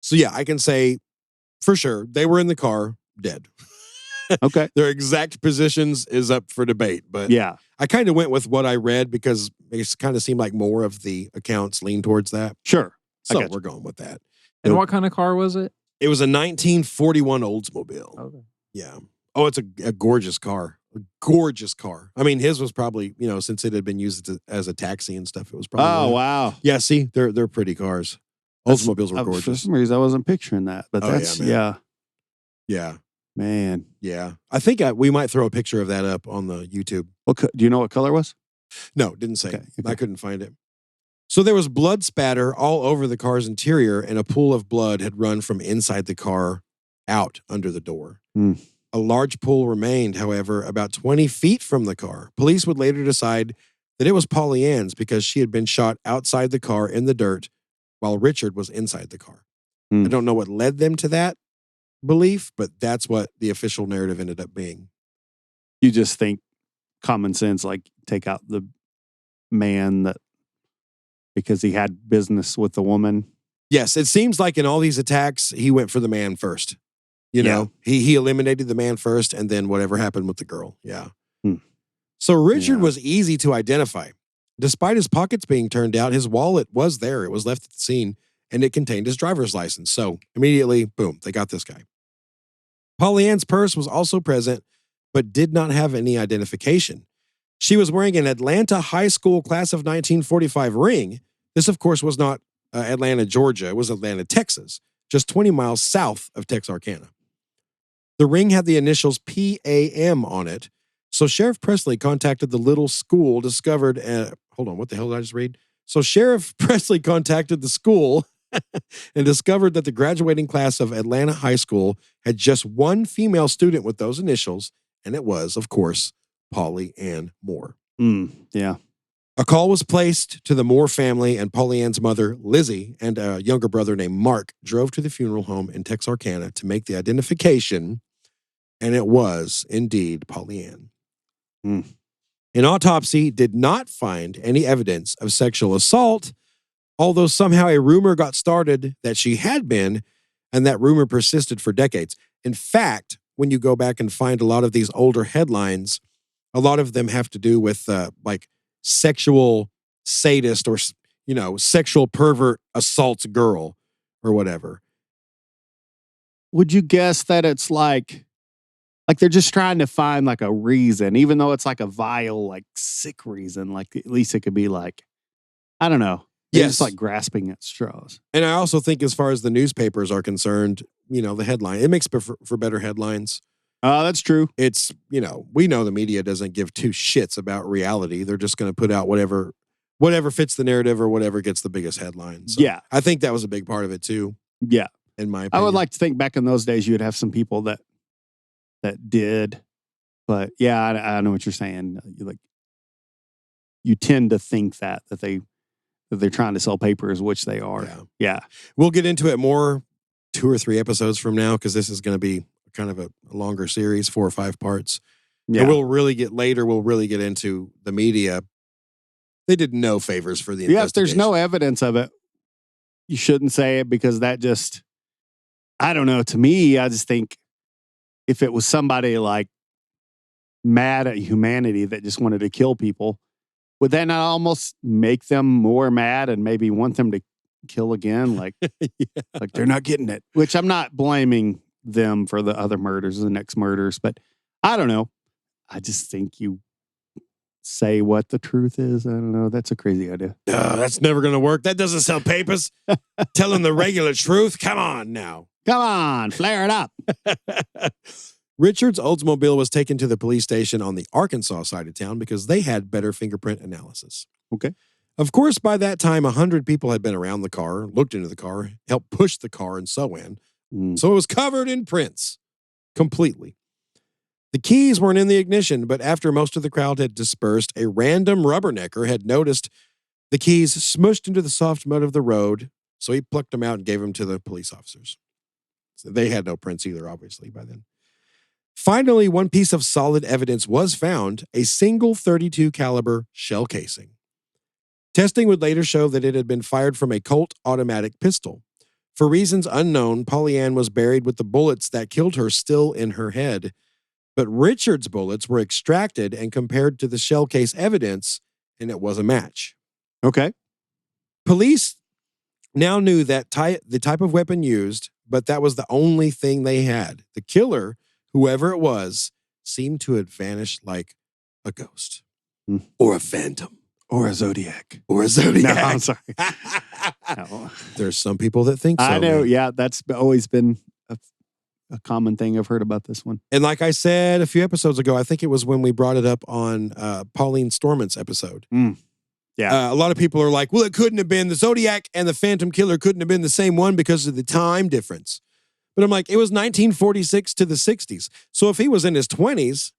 So yeah, I can say for sure they were in the car dead. Okay. Their exact positions is up for debate, but Yeah. I kind of went with what I read because it kind of seemed like more of the accounts lean towards that. Sure. I So got you. we're going with that. And what kind of car was it? It was a 1941 Oldsmobile. Okay. Yeah. Oh, it's a gorgeous car. A gorgeous car. I mean, his was probably, since it had been used as a taxi and stuff, it was probably. Oh, wow. Yeah, see, they're pretty cars. Oldsmobiles were For gorgeous. some reason, I wasn't picturing that, but Oh, yeah, that's, man. yeah, Yeah. man. Yeah. I think we might throw a picture of that up on the YouTube. Do you know what color it was? No, didn't say. Okay. I couldn't find it. So there was blood spatter all over the car's interior, and a pool of blood had run from inside the car out under the door. Hmm. A large pool remained, however, about 20 feet from the car. Police would later decide that it was Polly Ann's because she had been shot outside the car in the dirt while Richard was inside the car. Hmm. I don't know what led them to that belief, but that's what the official narrative ended up being. You just think common sense, like take out the man that because he had business with the woman. Yes, it seems like in all these attacks, he went for the man first. He eliminated the man first, and then whatever happened with the girl. Yeah. Hmm. So Richard Yeah. was easy to identify. Despite his pockets being turned out, his wallet was there. It was left at the scene, and it contained his driver's license. So immediately, boom, they got this guy. Polly Ann's purse was also present, but did not have any identification. She was wearing an Atlanta high school class of 1945 ring. This, of course, was not Atlanta, Georgia. It was Atlanta, Texas, just 20 miles south of Texarkana. The ring had the initials PAM on it. So Sheriff Presley contacted the little school, discovered, hold on, what the hell did I just read? So Sheriff Presley contacted the school and discovered that the graduating class of Atlanta High School had just one female student with those initials, and it was, of course, Polly Ann Moore. Yeah. A call was placed to the Moore family, and Polly Ann's mother, Lizzie, and a younger brother named Mark drove to the funeral home in Texarkana to make the identification, and it was indeed Polly Ann. An autopsy did not find any evidence of sexual assault, although somehow a rumor got started that she had been, and that rumor persisted for decades. In fact, when you go back and find a lot of these older headlines, a lot of them have to do with like sexual sadist or, sexual pervert assaults girl or whatever. Would you guess that it's like they're just trying to find like a reason, even though it's like a vile, like sick reason, like at least it could be like, I don't know. They're just like grasping at straws. And I also think as far as the newspapers are concerned, the headline, it makes for better headlines. That's true. It's, we know the media doesn't give two shits about reality. They're just going to put out whatever fits the narrative or whatever gets the biggest headline. So yeah. I think that was a big part of it too. Yeah. In my opinion. I would like to think back in those days, you would have some people that did, but yeah, I know what you're saying. You tend to think that they're trying to sell papers, which they are. Yeah. We'll get into it more 2 or 3 episodes from now, because this is going to be kind of a longer series, 4 or 5 parts. Yeah. And we'll really get into the media. They did no favors for the investigation. If there's no evidence of it, you shouldn't say it because that just, I don't know. To me, I just think if it was somebody like mad at humanity that just wanted to kill people, would that not almost make them more mad and maybe want them to kill again? Like, like they're not getting it, which I'm not blaming them for the other murders, the next murders, but I don't know. I just think you say what the truth is. I don't know. That's a crazy idea. No, that's never going to work. That doesn't sell papers. Telling the regular truth. Come on now. Come on, flare it up. Richard's Oldsmobile was taken to the police station on the Arkansas side of town because they had better fingerprint analysis. Okay. Of course, by that time, 100 people had been around the car, looked into the car, helped push the car, and so on. So it was covered in prints completely. The keys weren't in the ignition, but after most of the crowd had dispersed, a random rubbernecker had noticed the keys smushed into the soft mud of the road, so he plucked them out and gave them to the police officers. So they had no prints either, obviously, by then. Finally, one piece of solid evidence was found, a single .32 caliber shell casing. Testing would later show that it had been fired from a Colt automatic pistol. For reasons unknown, Pollyann was buried with the bullets that killed her still in her head. But Richard's bullets were extracted and compared to the shell case evidence, and it was a match. Okay. Police now knew that the type of weapon used, but that was the only thing they had. The killer, whoever it was, seemed to have vanished like a ghost. Or a phantom. Or a Zodiac. Or a Zodiac. No, I'm sorry. No. There's some people that think so. I know. Man. Yeah, that's always been a common thing I've heard about this one. And like I said a few episodes ago, I think it was when we brought it up on Pauline Stormont's episode. Yeah. A lot of people are like, well, it couldn't have been the Zodiac and the Phantom Killer couldn't have been the same one because of the time difference. But I'm like, it was 1946 to the 60s. So if he was in his 20s,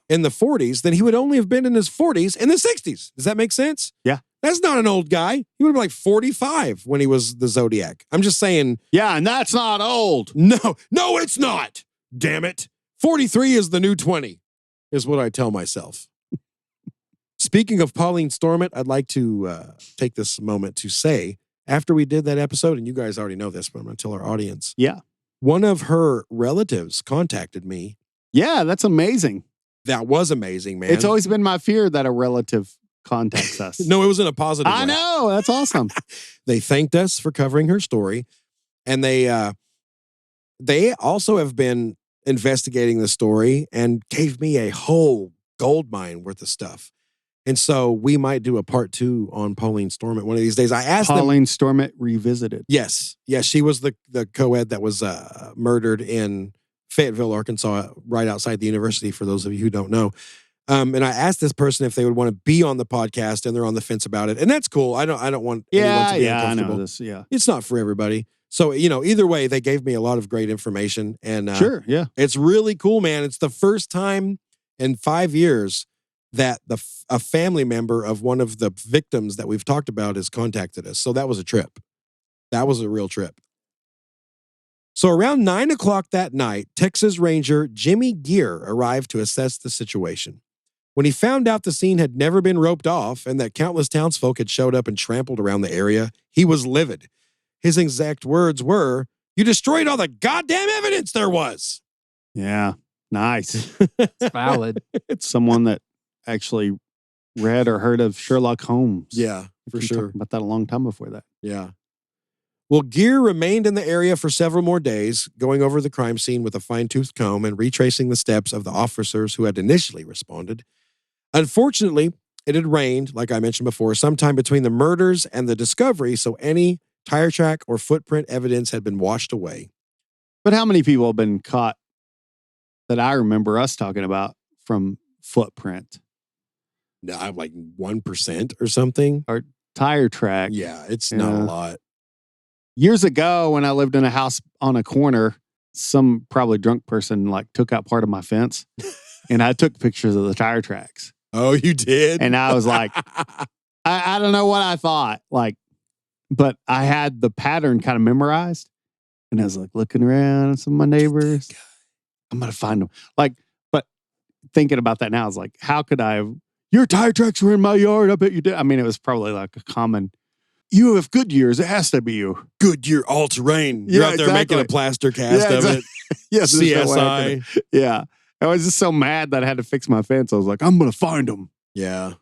in the 40s, then he would only have been in his 40s in the 60s. Does that make sense? Yeah. That's not an old guy. He would have been like 45 when he was the Zodiac. I'm just saying. Yeah, and that's not old. No, it's not. Damn it. 43 is the new 20, is what I tell myself. Speaking of Pauline Stormont, I'd like to take this moment to say, after we did that episode, and you guys already know this, but I'm going to tell our audience. Yeah. One of her relatives contacted me. Yeah, that's amazing. That was amazing, man. It's always been my fear that a relative contacts us. No, it was in a positive way. I know. That's awesome. They thanked us for covering her story. And they also have been investigating the story and gave me a whole gold mine worth of stuff. And so we might do a part 2 on Pauline Stormont one of these days. I asked Pauline Stormont Revisited. Yes. Yes, she was the co-ed that was murdered in Fayetteville, Arkansas, right outside the university, for those of you who don't know. And I asked this person if they would want to be on the podcast, and they're on the fence about it. And that's cool. I don't want anyone to be uncomfortable. I know this. Yeah. It's not for everybody. So, either way, they gave me a lot of great information. And sure, yeah. It's really cool, man. It's the first time in 5 years that a family member of one of the victims that we've talked about has contacted us. So that was a trip. That was a real trip. So around 9 o'clock that night, Texas Ranger Jimmy Gear arrived to assess the situation. When he found out the scene had never been roped off and that countless townsfolk had showed up and trampled around the area, he was livid. His exact words were, "You destroyed all the goddamn evidence there was." Yeah, nice. It's valid. It's someone that actually read or heard of Sherlock Holmes. Yeah, for We sure. talked about that a long time before that. Yeah. Well, Gear remained in the area for several more days, going over the crime scene with a fine-tooth comb and retracing the steps of the officers who had initially responded. Unfortunately, it had rained, like I mentioned before, sometime between the murders and the discovery, so any tire track or footprint evidence had been washed away. But how many people have been caught that I remember us talking about from footprint? No, I'm like 1% or something. Or tire track. Yeah, it's not a Yeah. lot. Years ago, when I lived in a house on a corner, some probably drunk person like took out part of my fence, and I took pictures of the tire tracks. Oh, you did? And I was like, I don't know what I thought, but I had the pattern kind of memorized, and I was like looking around at some of my neighbors. I'm gonna find them. But thinking about that now, I was like, how could I have? Your tire tracks were in my yard. I bet you did. I mean, it was probably like a common You have good years. It has to be you. Goodyear all-terrain. You're out there making a plaster cast of it. Yes, CSI. Yeah. I was just so mad that I had to fix my fence. I was like, I'm going to find them. Yeah.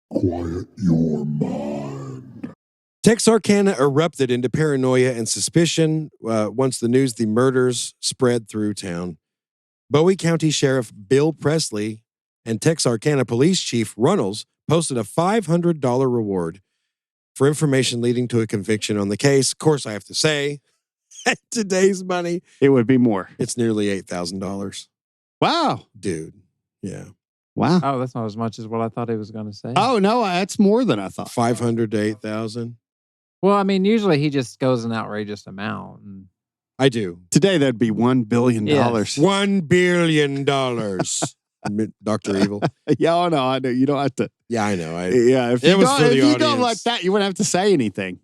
Quiet your mind. Texarkana erupted into paranoia and suspicion once the news the murders spread through town. Bowie County Sheriff Bill Presley and Texarkana Police Chief Runnels posted a $500 reward for information leading to a conviction on the case. Of course, I have to say, at today's money, it would be more. It's nearly $8,000. Wow. Dude. Yeah. Wow. Oh, that's not as much as what I thought he was going to say. Oh, no, that's more than I thought. 500 to 8,000. Well, I mean, usually he just goes an outrageous amount. And I do. Today, that'd be $1 billion. Yes. $1 billion. Dr. Evil. Yeah, I know. You don't have to. Yeah, I know. If you go like that, you wouldn't have to say anything.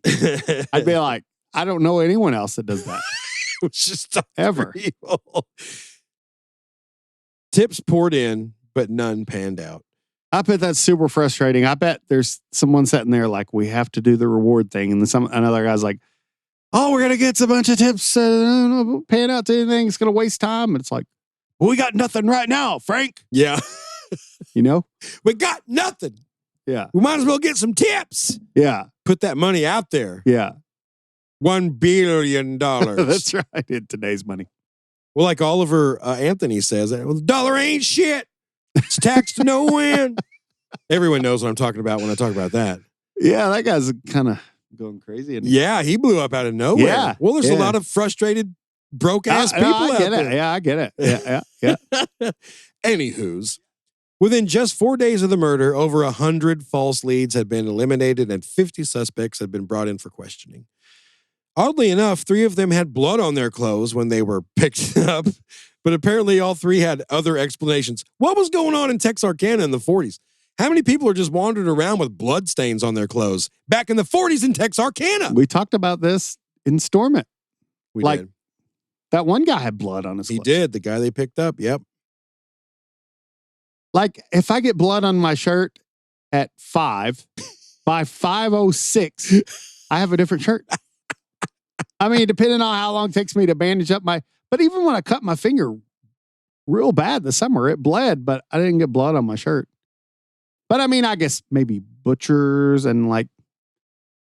I'd be like, I don't know anyone else that does that. It was just Dr. Ever. Evil. Tips poured in, but none panned out. I bet that's super frustrating. I bet there's someone sitting there like, we have to do the reward thing. And then another guy's like, oh, we're going to get a bunch of tips. Paying out to anything. It's going to waste time. And it's like, well, we got nothing right now, Frank. Yeah. You know? We got nothing. Yeah. We might as well get some tips. Yeah. Put that money out there. Yeah. $1 billion. That's right. In today's money. Well, like Oliver Anthony says, well, the dollar ain't shit. It's taxed to no end. Everyone knows what I'm talking about when I talk about that. Yeah, that guy's kind of going crazy. Yeah, he blew up out of nowhere. Yeah, well, there's a lot of frustrated, broke-ass people out there. Yeah, I get it. Yeah. Anywho's, within just 4 days of the murder, over 100 false leads had been eliminated and 50 suspects had been brought in for questioning. Oddly enough, 3 of them had blood on their clothes when they were picked up, but apparently all 3 had other explanations. What was going on in Texarkana in the 40s? How many people are just wandering around with blood stains on their clothes back in the 40s in Texarkana? We talked about this in Storm It. We did. That one guy had blood on his clothes. He did. The guy they picked up. Yep. Like, if I get blood on my shirt at 5, by 5:06, I have a different shirt. I mean, depending on how long it takes me to bandage up but even when I cut my finger real bad this summer, it bled, but I didn't get blood on my shirt. But I mean, I guess maybe butchers and I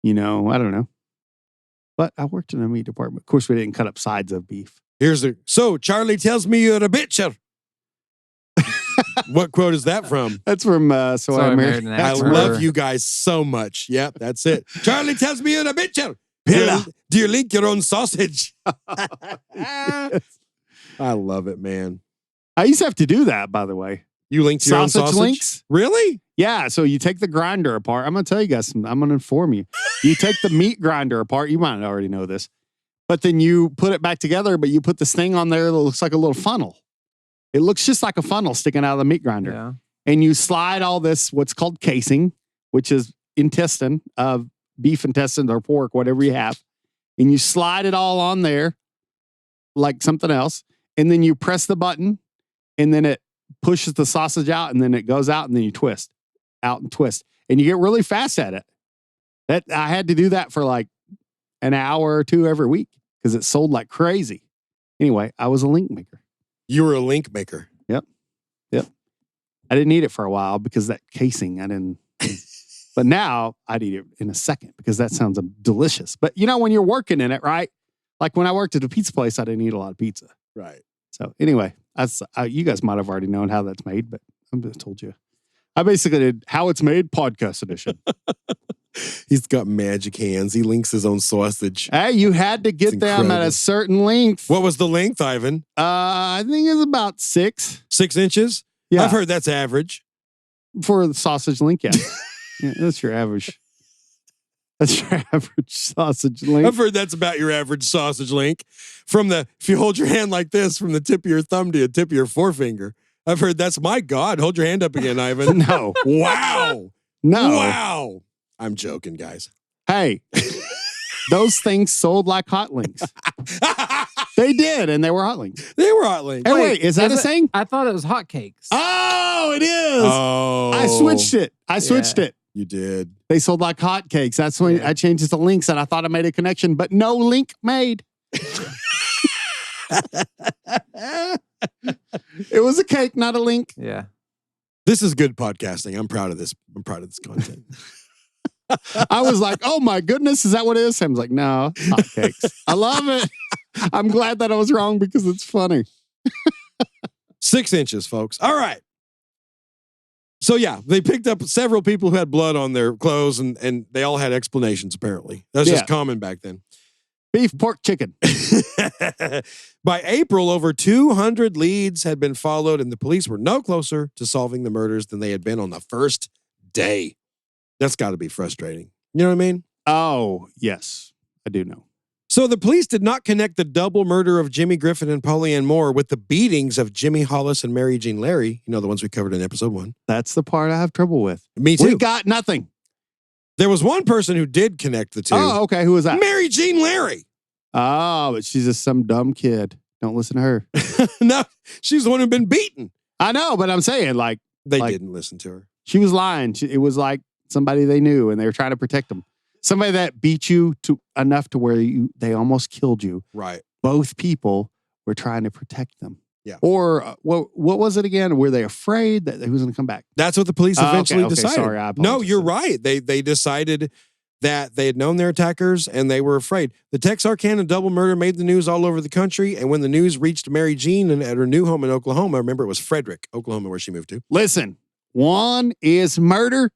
don't know. But I worked in the meat department. Of course, we didn't cut up sides of beef. So Charlie tells me you're a bitcher. What quote is that from? That's from So I Married an I Actor. love you guys so much. Yep, that's it. Charlie tells me you're a bitcher. Do you link your own sausage? Yes. I love it, man. I used to have to do that, by the way. You linked your own sausage? Links? Really? Yeah, so you take the grinder apart. I'm going to tell you guys something. I'm going to inform you. You take the meat grinder apart. You might already know this. But then you put it back together, but you put this thing on there that looks like a little funnel. It looks just like a funnel sticking out of the meat grinder. Yeah. And you slide all this, what's called casing, which is intestine of beef intestines or pork, whatever you have. And you slide it all on there like something else. And then you press the button and then it pushes the sausage out and then it goes out and then you twist out and twist. And you get really fast at it. I had to do that for like an hour or 2 every week because it sold like crazy. Anyway, I was a link maker. You were a link maker. Yep. I didn't eat it for a while because that casing, I didn't. But now I'd eat it in a second because that sounds delicious. But when you're working in it, right? Like when I worked at a pizza place, I didn't eat a lot of pizza. Right. So anyway, you guys might have already known how that's made, but I just told you. I basically did How It's Made podcast edition. He's got magic hands. He links his own sausage. Hey, you had to get them at a certain length. What was the length, Ivan? I think it's about 6. 6 inches? Yeah. I've heard that's average. For the sausage link, yeah. Yeah, that's your average. That's your average sausage link. I've heard that's about your average sausage link. If you hold your hand like this, from the tip of your thumb to the tip of your forefinger. I've heard that's, my God. Hold your hand up again, Ivan. No. Wow. No. Wow. I'm joking, guys. Hey, those things sold like hot links. They did, and they were hot links. They were hot links. Hey, wait, is that a saying? I thought it was hotcakes. Oh, it is. Oh. I switched it. You did. They sold like hotcakes. That's when I changed it to links and I thought I made a connection, but no link made. It was a cake, not a link. Yeah. This is good podcasting. I'm proud of this. I'm proud of this content. I was like, oh my goodness, is that what it is? Sam's like, no, it's hotcakes. I love it. I'm glad that I was wrong because it's funny. 6 inches, folks. All right. So yeah, they picked up several people who had blood on their clothes and they all had explanations, apparently. That was just common back then. Beef, pork, chicken. By April, over 200 leads had been followed and the police were no closer to solving the murders than they had been on the first day. That's got to be frustrating. You know what I mean? Oh, yes, I do know. So the police did not connect the double murder of Jimmy Griffin and Polly Ann Moore with the beatings of Jimmy Hollis and Mary Jean Larry. You know, the ones we covered in episode 1. That's the part I have trouble with. Me too. We got nothing. There was one person who did connect the two. Oh, okay. Who was that? Mary Jean Larry. Oh, but she's just some dumb kid. Don't listen to her. No, she's the one who'd been beaten. I know, but I'm saying like They didn't listen to her. she was lying. It was like somebody they knew and they were trying to protect them. Somebody that beat you to enough to where they almost killed you. Right. Both people were trying to protect them. Yeah. Or what was it again? Were they afraid that he was going to come back? That's what the police eventually okay. decided. Sorry, I apologize. No, you're right. They decided that they had known their attackers and they were afraid. The Texarkana double murder made the news all over the country. And when the news reached Mary Jean at her new home in Oklahoma, remember it was Frederick, Oklahoma, where she moved to. Listen, one is murder.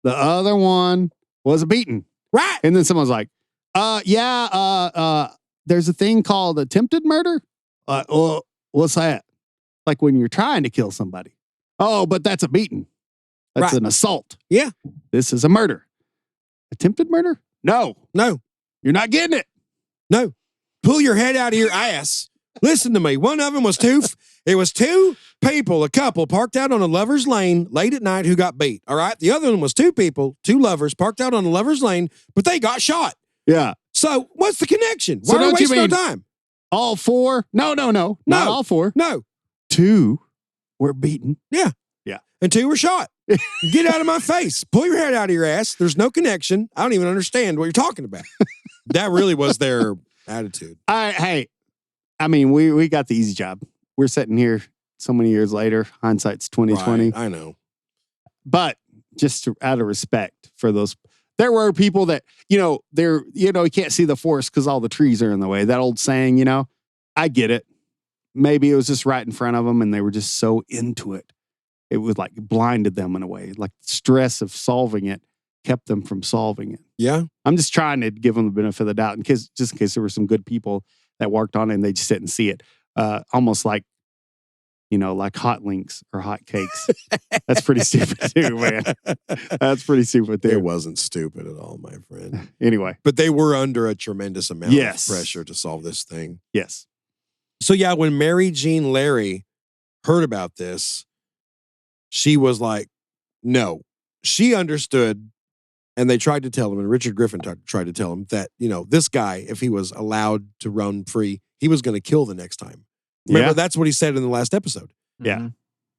The other one was a beating. Right. And then someone's like, there's a thing called attempted murder. What's that? Like when you're trying to kill somebody. Oh, but that's a beating. That's Right. an assault. Yeah. This is a murder. Attempted murder? No. You're not getting it. No. Pull your head out of your ass. Listen to me. One of them was it was two people, a couple, parked out on a lover's lane late at night who got beat. All right. The other one was two people, two lovers, parked out on a lover's lane, but they got shot. Yeah. So what's the connection? So Why don't you waste our mean- time? All four? No. Not all four. No. Two were beaten. And two were shot. Get out of my face. Pull your head out of your ass. There's no connection. I don't even understand what you're talking about. That really was their attitude. Hey, I mean, we got the easy job. We're sitting here so many years later. Hindsight's 2020. Right, I know. But just out of respect for those, there were people that, you can't see the forest because all the trees are in the way. That old saying, I get it. Maybe it was just right in front of them and they were just so into it. It was like blinded them in a way. Like the stress of solving it kept them from solving it. Yeah. I'm just trying to give them the benefit of the doubt just in case there were some good people that worked on it and they just didn't see it. Almost like, like hot links or hot cakes. That's pretty stupid too, man. That's pretty stupid too. It wasn't stupid at all, my friend. Anyway. But they were under a tremendous amount Yes. of pressure to solve this thing. Yes. So yeah, when Mary Jean Larry heard about this, she was like, no. She understood, and they tried to tell him, and Richard Griffin tried to tell him that, this guy, if he was allowed to run free, he was going to kill the next time. Remember, that's what he said in the last episode. Yeah. Mhm.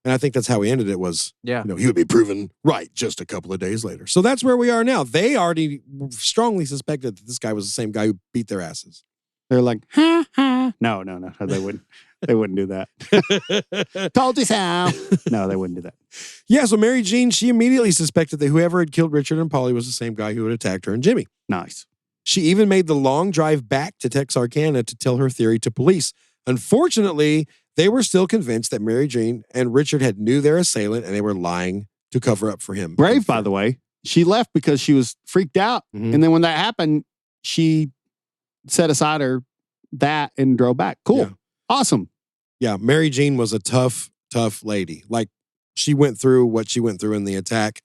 And I think that's how he ended it was, Yeah. he would be proven right just a couple of days later. So that's where we are now. They already strongly suspected that this guy was the same guy who beat their asses. They're like, ha, ha. No, they wouldn't. They wouldn't do that. Told you so. No, they wouldn't do that. Yeah, so Mary Jean, she immediately suspected that whoever had killed Richard and Polly was the same guy who had attacked her and Jimmy. Nice. She even made the long drive back to Texarkana to tell her theory to police. Unfortunately, they were still convinced that Mary Jean and Richard had knew their assailant and they were lying to cover up for him. Brave, by the way. She left because she was freaked out. Mhm. And then when that happened, she set aside that and drove back. Cool. Yeah. Awesome. Yeah, Mary Jean was a tough lady. Like, she went through what she went through in the attack.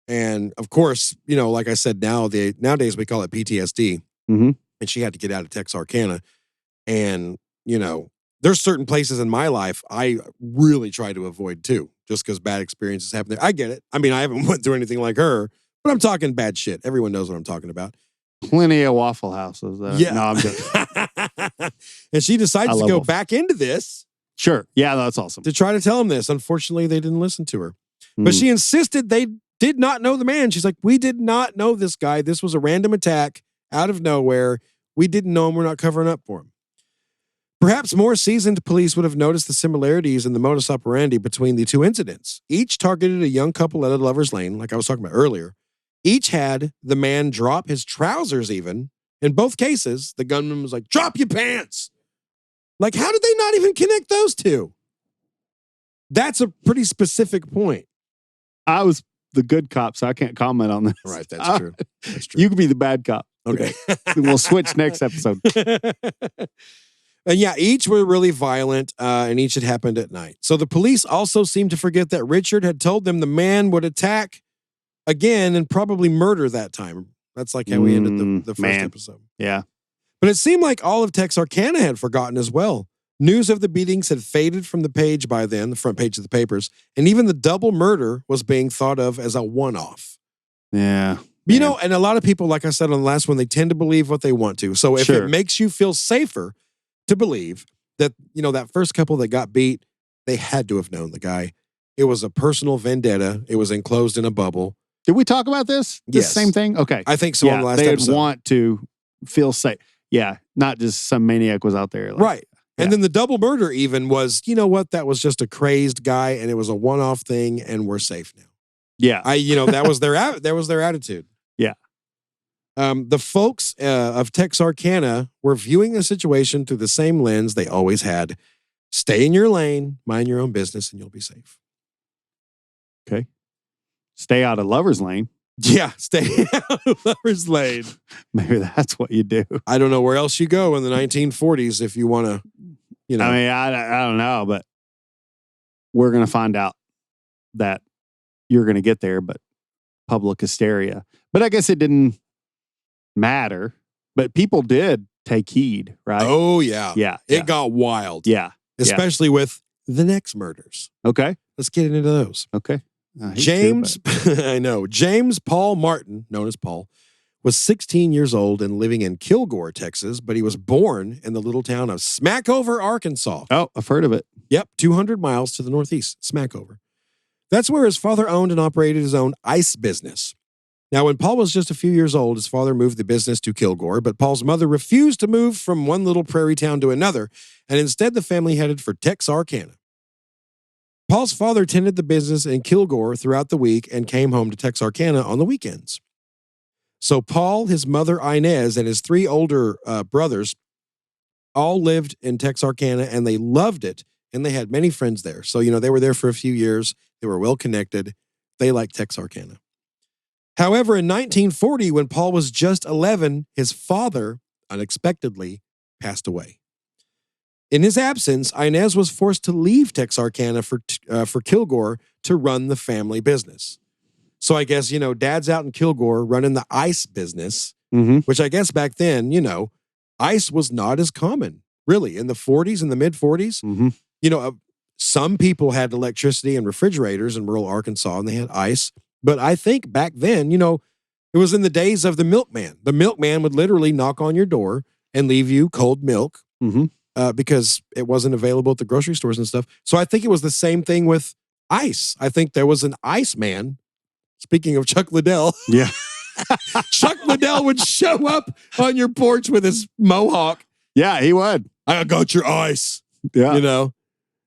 And of course, like I said, nowadays we call it PTSD. Mm-hmm. And she had to get out of Texarkana. And, there's certain places in my life I really try to avoid too, just because bad experiences happen there. I get it. I mean, I haven't went through anything like her, but I'm talking bad shit. Everyone knows what I'm talking about. Plenty of Waffle Houses. Yeah. No, I'm just And she decides I to love go Waffle. back into this sure. Yeah, that's awesome. to try to tell him this. Unfortunately, they didn't listen to her. But Mm. she insisted they did not know the man. She's like, we did not know this guy. This was a random attack out of nowhere. We didn't know him. We're not covering up for him. Perhaps more seasoned police would have noticed the similarities in the modus operandi between the two incidents. Each targeted a young couple at a lover's lane, like I was talking about earlier. Each had the man drop his trousers even. In both cases, the gunman was like, drop your pants. Like, how did they not even connect those two? That's a pretty specific point. I was the good cop, so I can't comment on this. Right, that's true. That's true. You could be the bad cop. Okay. We'll switch next episode. And yeah, each were really violent, and each had happened at night. So the police also seemed to forget that Richard had told them the man would attack again and probably murder that time. That's like how we ended the first episode. Yeah. But it seemed like all of Texarkana had forgotten as well. News of the beatings had faded from the page by then, the front page of the papers, and even the double murder was being thought of as a one-off. Yeah. You know, and a lot of people, like I said on the last one, they tend to believe what they want to. So if it makes you feel safer to believe that, you know, that first couple that got beat, they had to have known the guy. It was a personal vendetta. It was enclosed in a bubble. Did we talk about this? Yes. Same thing? Okay. I think so on the last they'd episode. want to feel safe. Yeah. Not just some maniac was out there. Like, right. And then the double murder even was, you know what? That was just a crazed guy and it was a one-off thing and we're safe now. Yeah. That was their attitude. Yeah. The folks of Texarkana were viewing the situation through the same lens they always had. Stay in your lane, mind your own business, and you'll be safe. Okay. Stay out of lover's lane. Yeah, stay out of lover's lane. Maybe that's what you do. I don't know where else you go in the 1940s if you want to, you know. I mean, I don't know, but we're going to find out that you're going to get there, but public hysteria. But I guess it didn't matter, but people did take heed, right? Oh, yeah. Yeah. It got wild. Yeah. Especially with the next murders. Okay. Let's get into those. Okay. James, I know. James Paul Martin, known as Paul, was 16 years old and living in Kilgore, Texas, but he was born in the little town of Smackover, Arkansas. Oh, I've heard of it. Yep, 200 miles to the northeast, Smackover. That's where his father owned and operated his own ice business. Now, when Paul was just a few years old, his father moved the business to Kilgore, but Paul's mother refused to move from one little prairie town to another, and instead the family headed for Texarkana. Paul's father tended the business in Kilgore throughout the week and came home to Texarkana on the weekends. So Paul, his mother Inez, and his three older brothers all lived in Texarkana, and they loved it, and they had many friends there. So, you know, they were there for a few years. They were well connected. They liked Texarkana. However, in 1940, when Paul was just 11, his father unexpectedly passed away. In his absence, Inez was forced to leave Texarkana for Kilgore to run the family business. So I guess, you know, dad's out in Kilgore running the ice business, which I guess back then, you know, ice was not as common, really. In the 40s, in the mid-40s, you know, some people had electricity and refrigerators in rural Arkansas, and they had ice. But I think back then, you know, it was in the days of the milkman. The milkman would literally knock on your door and leave you cold milk. Because it wasn't available at the grocery stores and stuff. So I think it was the same thing with ice. I think there was an ice man. Speaking of Chuck Liddell. Yeah. Chuck Liddell would show up on your porch with his mohawk. Yeah, he would. I got your ice. Yeah. You know?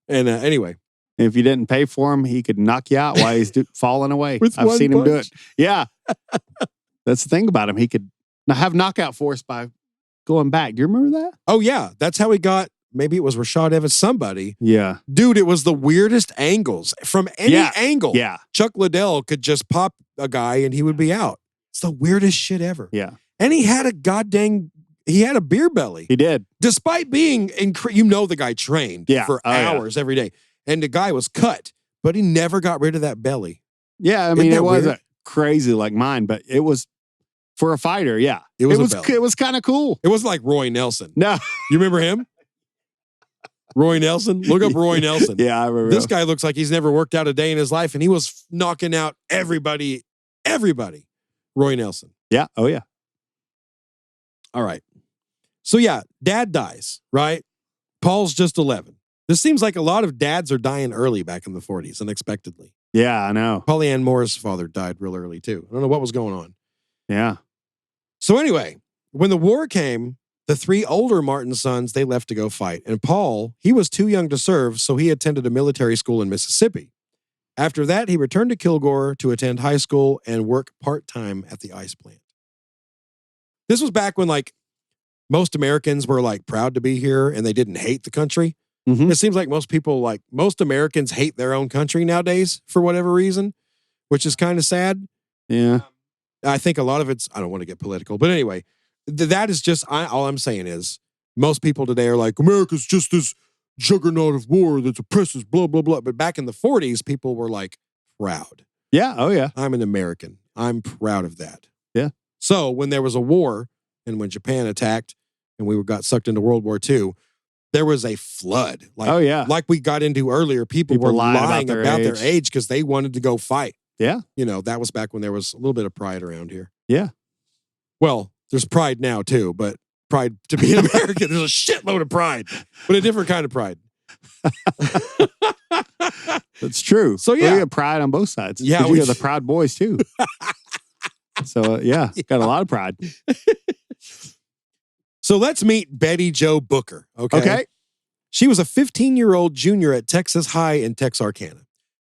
And anyway. If you didn't pay for him, he could knock you out while he's falling away. I've seen him do it. Yeah. That's the thing about him. He could have knockout force by going back. Do you remember that? Oh, yeah. That's how he got, maybe it was Rashad Evans, somebody. Yeah. Dude, it was the weirdest angles. From any angle, Chuck Liddell could just pop a guy and he would be out. It's the weirdest shit ever. Yeah. And he had a beer belly. He did. Despite being, you know, the guy trained for hours every day. And the guy was cut, but he never got rid of that belly. Yeah. I mean, it wasn't crazy like mine, but it was. For a fighter, yeah. It was kind of cool. It wasn't like Roy Nelson. No. You remember him? Roy Nelson? Look up Roy Nelson. Yeah, I remember. This guy looks like he's never worked out a day in his life, and he was knocking out everybody. Roy Nelson. Yeah. Oh, yeah. All right. So, yeah, dad dies, right? Paul's just 11. This seems like a lot of dads are dying early back in the 40s, unexpectedly. Yeah, I know. Polly Ann Moore's father died real early, too. I don't know what was going on. Yeah. So anyway, when the war came, the 3 older Martin sons, they left to go fight. And Paul, he was too young to serve, so he attended a military school in Mississippi. After that, he returned to Kilgore to attend high school and work part-time at the ice plant. This was back when, like, most Americans were, like, proud to be here and they didn't hate the country. Mhm. It seems like most Americans hate their own country nowadays for whatever reason, which is kind of sad. Yeah. I think a lot of it's, I don't want to get political, but anyway, that is just, all I'm saying is most people today are like, America's just this juggernaut of war that oppresses, blah, blah, blah. But back in the 40s, people were like proud. Yeah. Oh, yeah. I'm an American. I'm proud of that. Yeah. So when there was a war and when Japan attacked and we got sucked into World War II, there was a flood. Like, Oh, yeah. Like we got into earlier, people were lying about their age because they wanted to go fight. Yeah. You know, that was back when there was a little bit of pride around here. Yeah. Well, there's pride now too, but pride to be an American, there's a shitload of pride, but a different kind of pride. That's true. So, yeah. We have pride on both sides. Yeah, 'Cause we- you have the Proud Boys too. So yeah, got a lot of pride. So let's meet Betty Jo Booker. Okay. She was a 15-year-old junior at Texas High in Texarkana.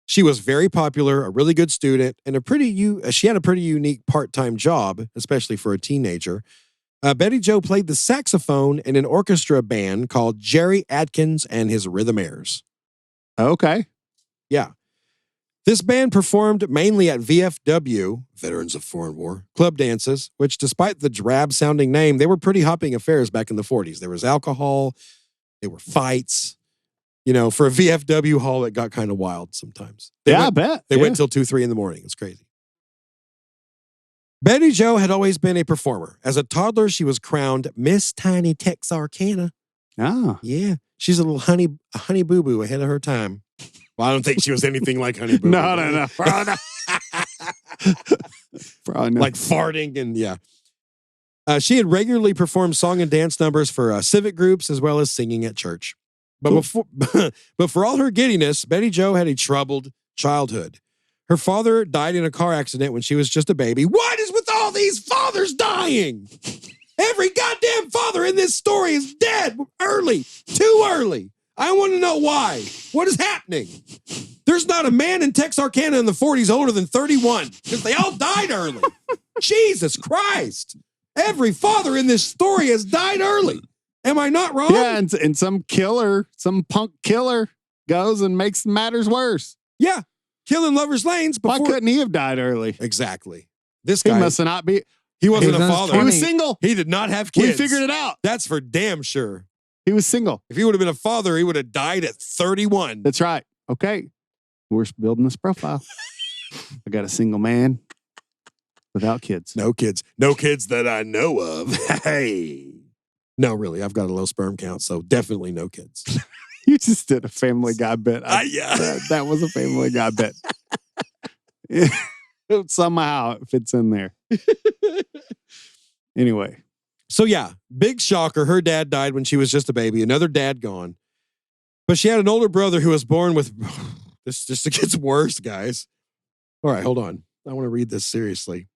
She was very popular, a really good student, and she had a pretty unique part-time job, especially for a teenager. Betty Jo played the saxophone in an orchestra band called Jerry Adkins and his Rhythmaires. Okay. Yeah. This band performed mainly at VFW, Veterans of Foreign War, club dances, which despite the drab-sounding name, they were pretty hopping affairs back in the 40s. There was alcohol, there were fights. You know, for a VFW hall, it got kind of wild sometimes. I bet. They went till 2, 3 in the morning. It's crazy. Betty Jo had always been a performer. As a toddler, she was crowned Miss Tiny Texarkana. Ah. Yeah. She's a little honey boo-boo ahead of her time. Well, I don't think she was anything like honey boo-boo. No. Probably not. Like farting and yeah. She had regularly performed song and dance numbers for civic groups as well as singing at church. But for all her giddiness, Betty Jo had a troubled childhood. Her father died in a car accident when she was just a baby. What is with all these fathers dying? Every goddamn father in this story is dead early, too early. I want to know why. What is happening? There's not a man in Texarkana in the 40s older than 31 because they all died early. Jesus Christ. Every father in this story has died early. Am I not wrong? Yeah, and some punk killer goes and makes matters worse. Yeah. Killing lovers' lanes before. Why couldn't he have died early? Exactly. This He guy, must not be. he wasn't He a was father. He 20. was single. He did not have kids. We figured it out. That's for damn sure. He was single. If he would have been a father, he would have died at 31. That's right. Okay. We're building this profile. I got a single man without kids. No kids. No kids that I know of. Hey. No, really. I've got a low sperm count, so definitely no kids. You just did a Family Guy bit. Yeah. That was a Family Guy bit. Somehow it fits in there. Anyway. So yeah, big shocker. Her dad died when she was just a baby. Another dad gone. But she had an older brother who was born with... This just gets worse, guys. All right, hold on. I want to read this seriously.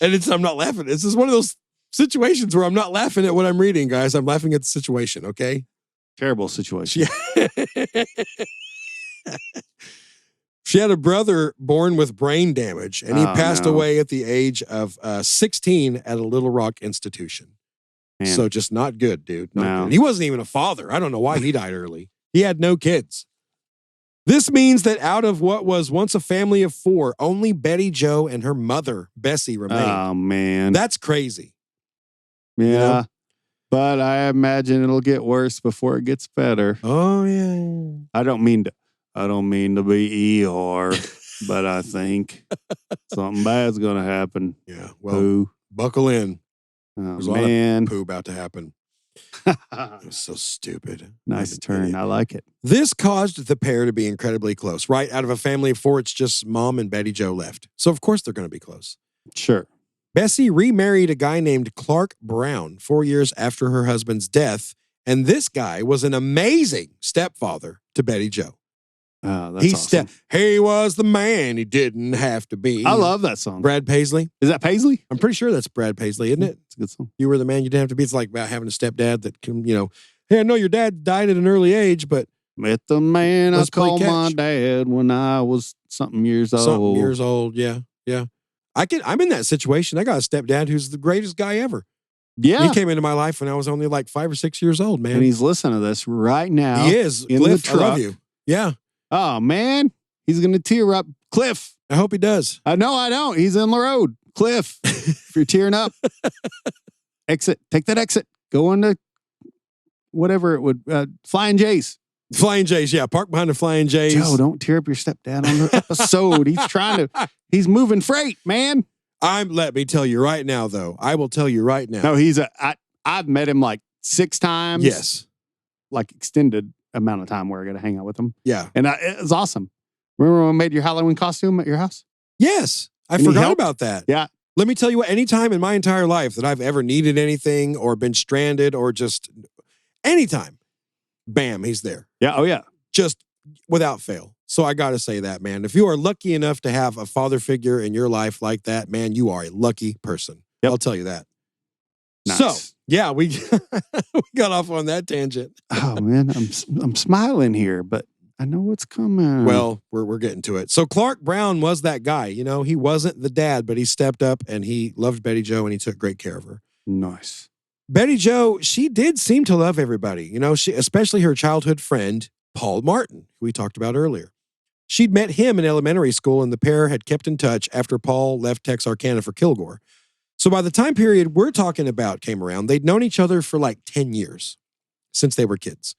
And I'm not laughing. This is one of those situations where I'm not laughing at what I'm reading, guys. I'm laughing at the situation, okay? Terrible situation. She had a brother born with brain damage, and he passed away at the age of 16 at a Little Rock institution. Man. So just not good, dude. Not No. good. He wasn't even a father. I don't know why he died early. He had no kids. This means that out of what was once a family of 4, only Betty Jo and her mother, Bessie, remained. Oh, man. That's crazy. Yeah. You know? But I imagine it'll get worse before it gets better. Oh, yeah. I don't mean to be ER, but I think something bad's gonna happen. Yeah. Well, Poo. buckle in. Oh, There's a lot man. of poo about to happen. It was so stupid. Nice turn. I like it. This caused the pair to be incredibly close, right? Out of a family of 4, it's just Mom and Betty Jo left. So, of course, they're going to be close. Sure. Bessie remarried a guy named Clark Brown 4 years after her husband's death, and this guy was an amazing stepfather to Betty Jo. Oh, that's awesome. He was the man he didn't have to be. I love that song. Brad Paisley. Is that Paisley? I'm pretty sure that's Brad Paisley, isn't it? It's a good song. You were the man you didn't have to be. It's like about having a stepdad that can, hey, I know your dad died at an early age, but Met the man I Let's play called my catch. dad when I was something years old. something years old. Yeah. Yeah. I'm in that situation. I got a stepdad who's the greatest guy ever. Yeah. He came into my life when I was only like 5 or 6 years old, man. And he's listening to this right now. He is. in Cliff, the I love truck. you. Yeah. Oh, man. He's going to tear up. Cliff. I hope he does. No, I don't. He's in the road. Cliff. If you're tearing up, exit. Take that exit. Go into whatever it would. Flying J's. Flying J's. Yeah. Park behind the Flying J's. Joe, don't tear up your stepdad on the episode. He's moving freight, man. Let me tell you right now, though. I will tell you right now. No, I've met him like 6 times. Yes. Like extended amount of time where I got to hang out with him. Yeah. And it was awesome. Remember when we made your Halloween costume at your house? Yes. I And he forgot helped? about that. Yeah. Let me tell you what, any time in my entire life that I've ever needed anything or been stranded or just anytime, bam, he's there. Yeah. Oh, yeah. Just without fail. So I got to say that, man. If you are lucky enough to have a father figure in your life like that, man, you are a lucky person. Yep. I'll tell you that. Nice. So, yeah, we got off on that tangent. Oh, man. I'm smiling here, but I know what's coming. Well, we're getting to it. So Clark Brown was that guy. He wasn't the dad, but he stepped up and he loved Betty Jo and he took great care of her. Nice. Betty Jo, she did seem to love everybody. She, especially her childhood friend, Paul Martin, who we talked about earlier. She'd met him in elementary school and the pair had kept in touch after Paul left Texarkana for Kilgore. So by the time period we're talking about came around, they'd known each other for like 10 years since they were kids.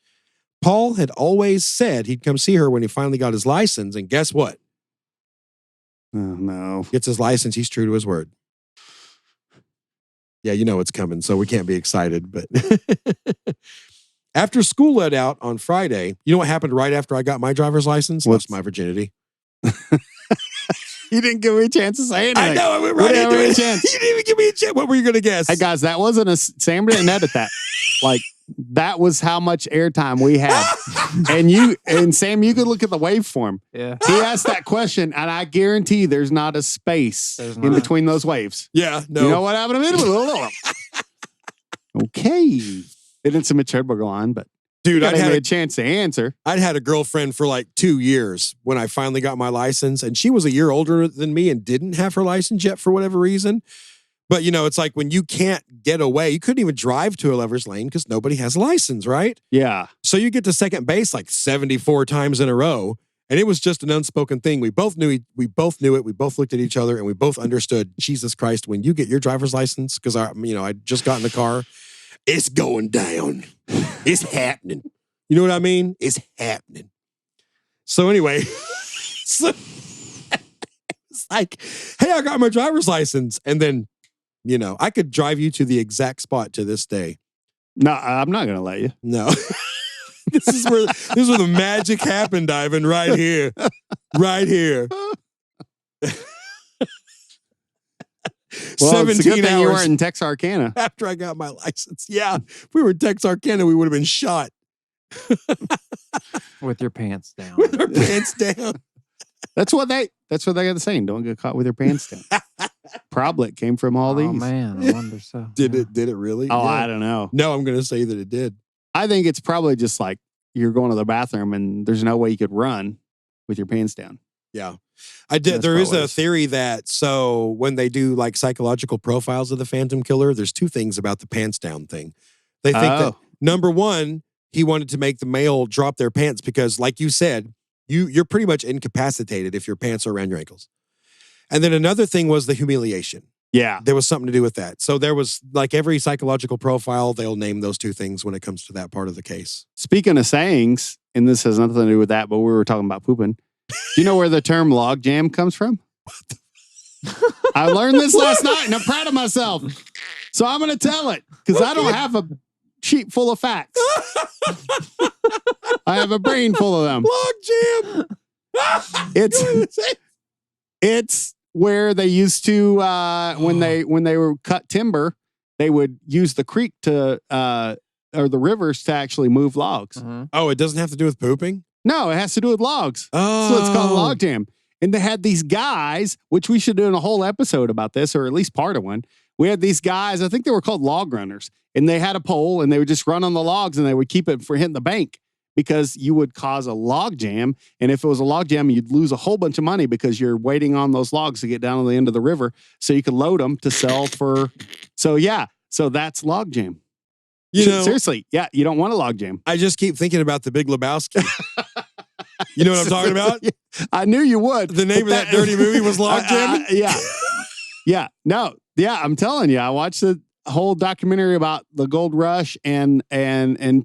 Paul had always said he'd come see her when he finally got his license, and guess what? Oh, no. Gets his license, he's true to his word. Yeah, you know it's coming, so we can't be excited, but after school let out on Friday, you know what happened right after I got my driver's license? What's- Lost my virginity. You didn't give me a chance to say anything. I know, I went We right didn't into have it. a chance. You didn't even give me a chance. What were you going to guess? Hey, guys, that wasn't Sam didn't edit that. Like, that was how much airtime we had. And Sam, you could look at the waveform. Yeah. He asked that question, and I guarantee there's not a space There's in not. between those waves. Yeah, no. You know what happened to me? Okay. It didn't submit Cherbourg on, but Dude, I had a chance to answer. I'd had a girlfriend for like 2 years when I finally got my license, and she was a year older than me and didn't have her license yet for whatever reason. But, it's like when you can't get away, you couldn't even drive to a lover's lane because nobody has a license, right? Yeah. So you get to second base like 74 times in a row, and it was just an unspoken thing. We both knew it. We both looked at each other, and we both understood, Jesus Christ, when you get your driver's license, because I just got in the car, it's going down. It's happening. You know what I mean? It's happening. So anyway, it's like, hey, I got my driver's license. And then, I could drive you to the exact spot to this day. No, I'm not going to let you. No. This is where the magic happened, Ivan, right here. Right here. Well, 17 it's a good thing you hours were in Texarkana. after I got my license. Yeah. If we were in Texarkana, we would have been shot With your pants down. with our pants down. That's what they got the saying. Don't get caught with your pants down. Probably came from all these. Oh man, I wonder so. Did Yeah. it really? Oh, Yeah. I don't know. No, I'm going to say that it did. I think it's probably just like you're going to the bathroom and there's no way you could run with your pants down. Yeah. I did. That's There is probably a it. theory that so when they do like psychological profiles of the Phantom Killer, there's 2 things about the pants down thing. They think that Oh. number 1, he wanted to make the male drop their pants because, like you said, you're pretty much incapacitated if your pants are around your ankles. And then another thing was the humiliation. Yeah. There was something to do with that. So there was like every psychological profile, they'll name those 2 things when it comes to that part of the case. Speaking of sayings, and this has nothing to do with that, but we were talking about pooping. Do you know where the term log jam comes from? I learned this last night and I'm proud of myself. So I'm going to tell it because I don't have a sheet full of facts. I have a brain full of them. Log jam. It's where they used to when they were cut timber, they would use the creek to or the rivers to actually move logs. Mhm. Oh, it doesn't have to do with pooping? No, it has to do with logs. Oh. So it's called log jam. And they had these guys, which we should do a whole episode about this, or at least part of one. We had these guys, I think they were called log runners, and they had a pole and they would just run on the logs and they would keep it for hitting the bank because you would cause a log jam. And if it was a log jam, you'd lose a whole bunch of money because you're waiting on those logs to get down to the end of the river so you could load them to sell for. So, yeah. So that's log jam. You know, Seriously. Yeah. You don't want a log jam. I just keep thinking about the Big Lebowski. You know what I'm talking about? I knew you would. The name of that dirty movie was Log Jamming? Yeah. Yeah. No. Yeah. I'm telling you, I watched the whole documentary about the gold rush and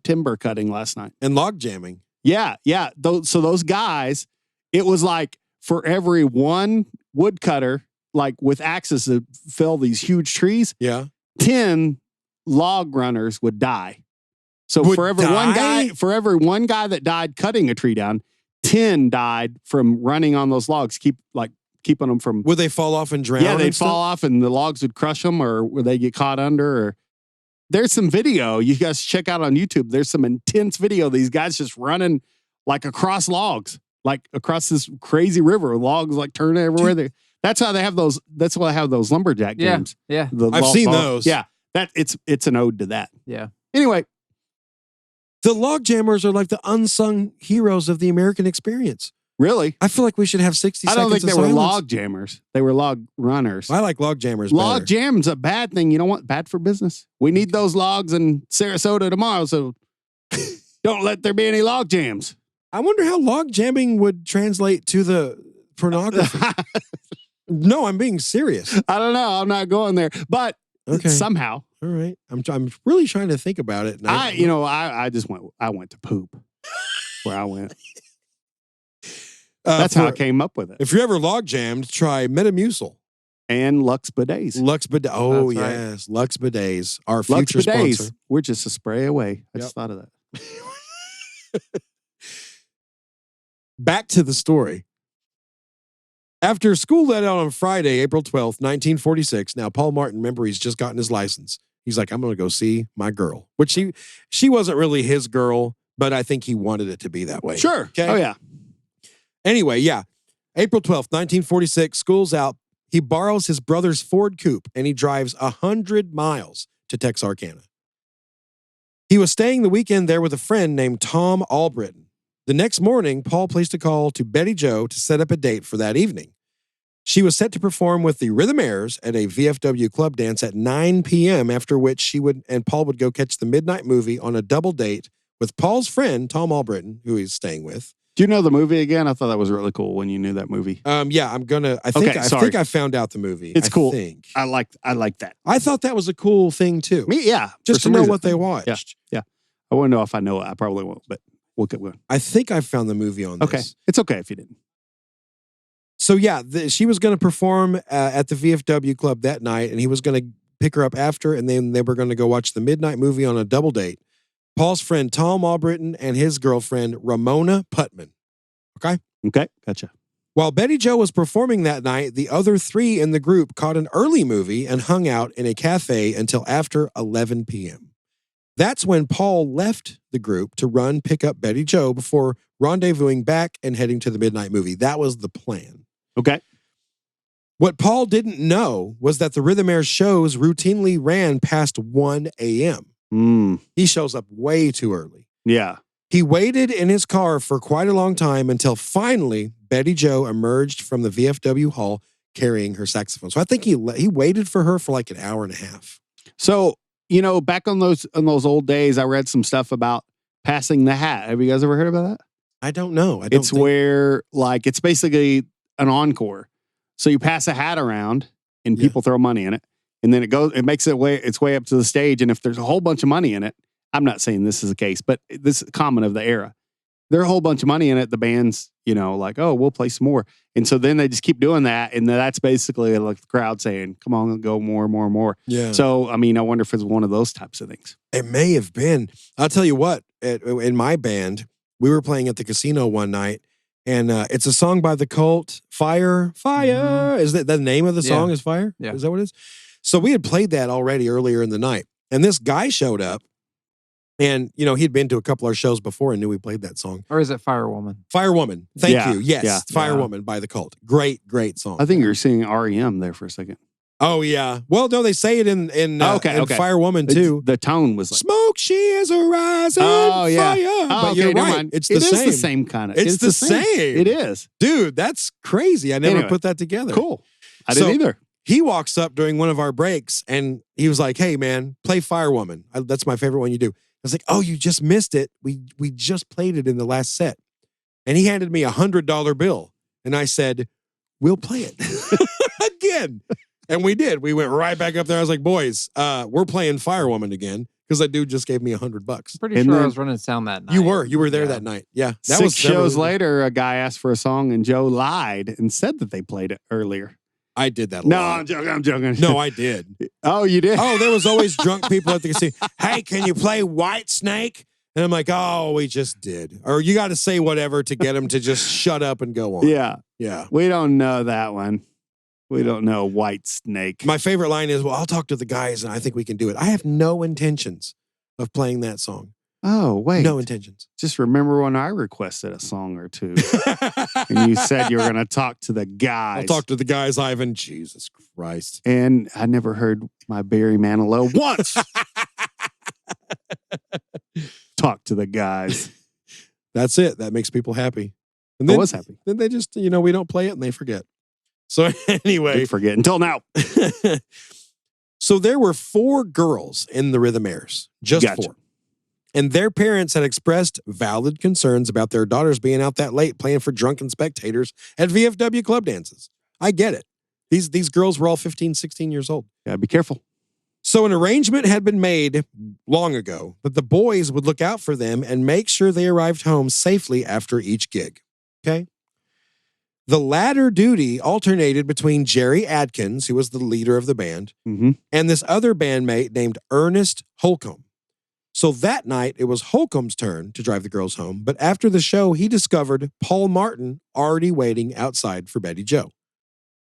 timber cutting last night. And log jamming. Yeah. Yeah. So those guys, it was like for every one woodcutter, like with axes to fell these huge trees, Yeah. 10 log runners would die. So Would for every one guy that died cutting a tree down, 10 died from running on those logs, keeping them from. Would they fall off and drown? Yeah, they'd and stuff? fall off and the logs would crush them, or would they get caught under? Or there's some video you guys check out on YouTube. There's some intense video. These guys just running like across logs, like across this crazy river. Logs like turning everywhere. That's how they have those. That's why they have those lumberjack games. Yeah. I've seen those. Yeah, it's an ode to that. Yeah. Anyway. The log jammers are like the unsung heroes of the American experience. Really? I feel like we should have 60 I seconds don't think of they were silence. log jammers. They were log runners. I like log jammers Log better. jam's a bad thing. You know what? Bad for business. We need those logs in Sarasota tomorrow, so don't let there be any log jams. I wonder how log jamming would translate to the pornography. No, I'm being serious. I don't know. I'm not going there, but Okay. somehow All right. I'm really trying to think about it. And I just went. I went to poop where I went. That's how I came up with it. If you're ever log jammed, try Metamucil. And Lux Bidets. Lux Bidet. Oh, That's right. yes. Lux Bidets. Our Lux future Bidets. sponsor. We're just a spray away. I Yep. just thought of that. Back to the story. After school let out on Friday, April 12th, 1946, now Paul Martin, remember, he's just gotten his license. He's like, I'm going to go see my girl, which she wasn't really his girl, but I think he wanted it to be that way. Sure. Okay. Oh, yeah. Anyway, yeah. April 12th, 1946, school's out. He borrows his brother's Ford coupe and he drives 100 miles to Texarkana. He was staying the weekend there with a friend named Tom Albritton. The next morning, Paul placed a call to Betty Jo to set up a date for that evening. She was set to perform with the Rhythmaires at a VFW club dance at 9 p.m., after which Paul would go catch the midnight movie on a double date with Paul's friend, Tom Albritton, who he's staying with. Do you know the movie again? I thought that was really cool when you knew that movie. Yeah, I think I found out the movie. It's cool. Think. I like that. I thought that was a cool thing too. Me, yeah. Just to know what they watched. Yeah. I wouldn't know if I know it. I probably won't, but we'll get one. I think I found the movie on this. Okay. It's okay if you didn't. So yeah, she was going to perform at the VFW club that night, and he was going to pick her up after, and then they were going to go watch the midnight movie on a double date. Paul's friend Tom Albritton and his girlfriend Ramona Putman. Okay? Okay. Gotcha. While Betty Jo was performing that night, the other three in the group caught an early movie and hung out in a cafe until after 11 p.m. That's when Paul left the group to pick up Betty Jo before rendezvousing back and heading to the midnight movie. That was the plan. Okay. What Paul didn't know was that the Rhythmaires shows routinely ran past 1 a.m. He shows up way too early. Yeah. He waited in his car for quite a long time until finally Betty Jo emerged from the VFW hall carrying her saxophone. So I think he waited for her for like an hour and a half. So, back on those old days, I read some stuff about passing the hat. Have you guys ever heard about that? I don't know. Where it's basically an encore. So you pass a hat around and people throw money in it. And then it makes its way up to the stage. And if there's a whole bunch of money in it, I'm not saying this is the case, but this is common of the era. There's a whole bunch of money in it. The band's, like, oh, we'll play some more. And so then they just keep doing that. And that's basically like the crowd saying, come on, go more, more, more. Yeah. So, I wonder if it's one of those types of things. It may have been. I'll tell you what, in my band, we were playing at the casino one night, and it's a song by The Cult, Fire. Mm-hmm. Is that the name of the song is Fire? Yeah. Is that what it is? So we had played that already earlier in the night. And this guy showed up, And, he'd been to a couple of our shows before and knew we played that song. Or is it Firewoman? Firewoman. Thank Yeah, you. Yes. yeah. Firewoman by The Cult. Great song. I think you were singing REM there for a second. Oh, yeah. Well, no, they say it in Okay. Firewoman, too. The tone was like, Smoke, she is a rising yeah. fire. But okay, you're never right. mind. It's It the is same. the same kind of. It's the same. It is. Dude, that's crazy. I never Anyway. put that together. Cool. I So- didn't either. He walks up during one of our breaks and he was like, hey, man, play Firewoman. That's my favorite one you do. I was like, oh, you just missed it. We just played it in the last set. And he handed me $100 bill. And I said, we'll play it again. And we did. We went right back up there. I was like, boys, we're playing Firewoman again. Because that dude just gave me $100. Pretty And sure I then- was running sound that night. You were there Yeah. that night. Yeah. That 6 was shows several- later, a guy asked for a song and Joe lied and said that they played it earlier. I did that a No, lot. I'm joking. No, I did. Oh, you did? Oh, there was always drunk people at the casino. Hey, can you play White Snake? And I'm like, oh, we just did. Or you got to say whatever to get them to just shut up and go on. Yeah. Yeah. We don't know that one. We don't know White Snake. My favorite line is, well, I'll talk to the guys and I think we can do it. I have no intentions of playing that song. Oh, wait. No intentions. Just remember when I requested a song or two and you said you were going to talk to the guys. I'll talk to the guys, Ivan. Jesus Christ. And I never heard my Barry Manilow once. Talk to the guys. That's it. That makes people happy. And I then, was happy. then they just, we don't play it and they forget. So anyway. Didn't forget until now. So there were 4 girls in the Rhythmaires. Just Gotcha. 4. And their parents had expressed valid concerns about their daughters being out that late playing for drunken spectators at VFW club dances. I get it. These girls were all 15, 16 years old. Yeah, be careful. So an arrangement had been made long ago that the boys would look out for them and make sure they arrived home safely after each gig. Okay? The latter duty alternated between Jerry Adkins, who was the leader of the band, Mm-hmm. and this other bandmate named Ernest Holcomb. So that night, it was Holcomb's turn to drive the girls home, but after the show, he discovered Paul Martin already waiting outside for Betty Jo.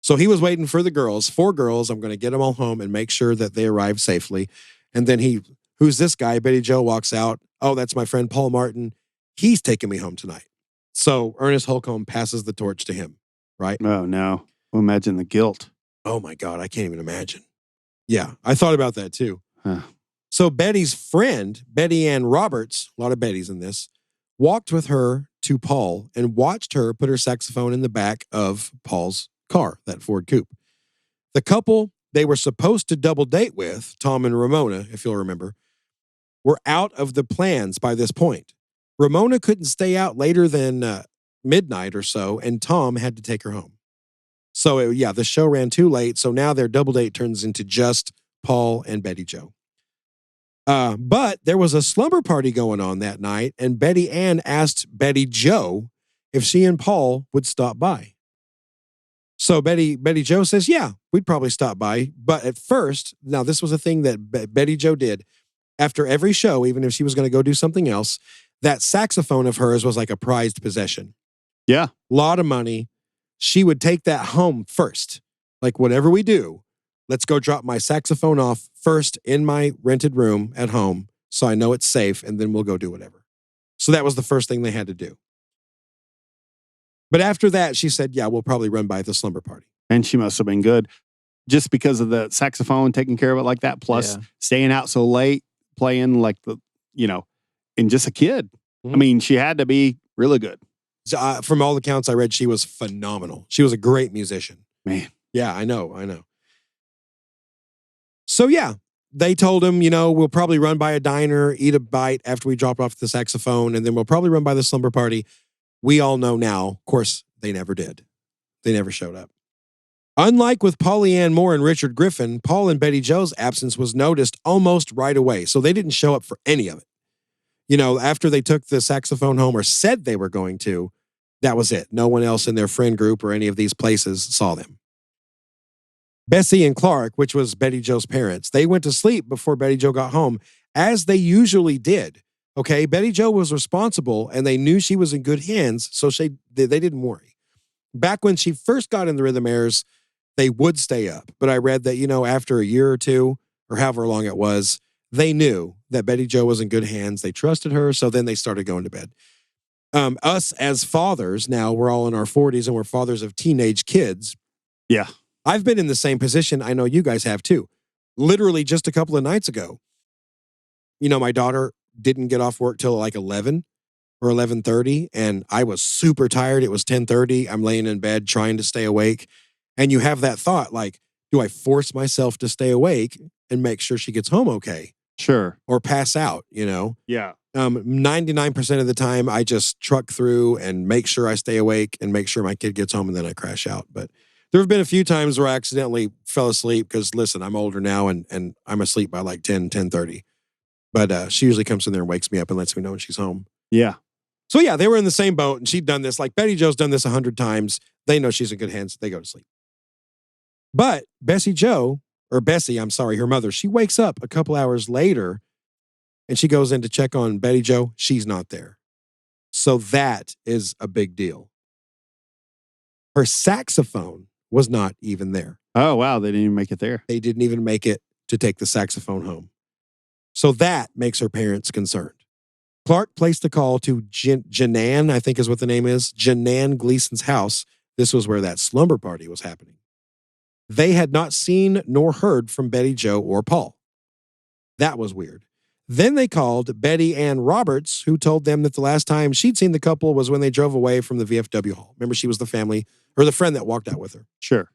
So he was waiting for the girls, 4 girls. I'm going to get them all home and make sure that they arrive safely. And then who's this guy? Betty Jo walks out. Oh, that's my friend Paul Martin. He's taking me home tonight. So Ernest Holcomb passes the torch to him, right? Oh, no. Well, imagine the guilt. Oh my God, I can't even imagine. Yeah, I thought about that too. Huh. So Betty's friend, Betty Ann Roberts, a lot of Bettys in this, walked with her to Paul and watched her put her saxophone in the back of Paul's car, that Ford Coupe. The couple they were supposed to double date with, Tom and Ramona, if you'll remember, were out of the plans by this point. Ramona couldn't stay out later than midnight or so, and Tom had to take her home. So, the show ran too late, so now their double date turns into just Paul and Betty Jo. But there was a slumber party going on that night, and Betty Ann asked Betty Jo if she and Paul would stop by. So Betty Jo says, yeah, we'd probably stop by. But at first, now this was a thing that Betty Jo did. After every show, even if she was going to go do something else, that saxophone of hers was like a prized possession. Yeah. Lot of money. She would take that home first. Like, whatever we do, let's go drop my saxophone off first in my rented room at home so I know it's safe, and then we'll go do whatever. So that was the first thing they had to do. But after that, she said, yeah, we'll probably run by the slumber party. And she must have been good just because of the saxophone, taking care of it like that. Plus staying out so late, playing like and just a kid. Mhm. I mean, she had to be really good. So, from all accounts I read, she was phenomenal. She was a great musician. Man. Yeah, I know. So yeah, they told him, we'll probably run by a diner, eat a bite after we drop off the saxophone, and then we'll probably run by the slumber party. We all know now, of course, they never did. They never showed up. Unlike with Polly Ann Moore and Richard Griffin, Paul and Betty Jo's absence was noticed almost right away, so they didn't show up for any of it. After they took the saxophone home or said they were going to, that was it. No one else in their friend group or any of these places saw them. Bessie and Clark, which was Betty Jo's parents, they went to sleep before Betty Jo got home, as they usually did. Okay, Betty Jo was responsible, and they knew she was in good hands, so they didn't worry. Back when she first got in the Rhythmaires, they would stay up. But I read that, after a year or two, or however long it was, they knew that Betty Jo was in good hands. They trusted her. So then they started going to bed. Us as fathers, now we're all in our 40s and we're fathers of teenage kids. Yeah. I've been in the same position. I know you guys have too. Literally just a couple of nights ago, my daughter didn't get off work till like 11 or 11:30, and I was super tired. It was 10:30. I'm laying in bed trying to stay awake. And you have that thought, like, do I force myself to stay awake and make sure she gets home okay? Sure. Or pass out, Yeah. 99% of the time, I just truck through and make sure I stay awake and make sure my kid gets home, and then I crash out. But there have been a few times where I accidentally fell asleep because, listen, I'm older now and I'm asleep by like 10:30. But she usually comes in there and wakes me up and lets me know when she's home. Yeah. So yeah, they were in the same boat, and she'd done this. Like Betty Jo's done this 100 times. They know she's in good hands. They go to sleep. But Bessie, I'm sorry, her mother, she wakes up a couple hours later and she goes in to check on Betty Jo. She's not there. So that is a big deal. Her saxophone was not even there. Oh, wow. They didn't even make it there. They didn't even make it to take the saxophone home. So that makes her parents concerned. Clark placed a call to Janan, I think is what the name is, Janan Gleason's house. This was where that slumber party was happening. They had not seen nor heard from Betty Jo or Paul. That was weird. Then they called Betty Ann Roberts, who told them that the last time she'd seen the couple was when they drove away from the VFW hall. Remember, she was the family or the friend that walked out with her. Sure.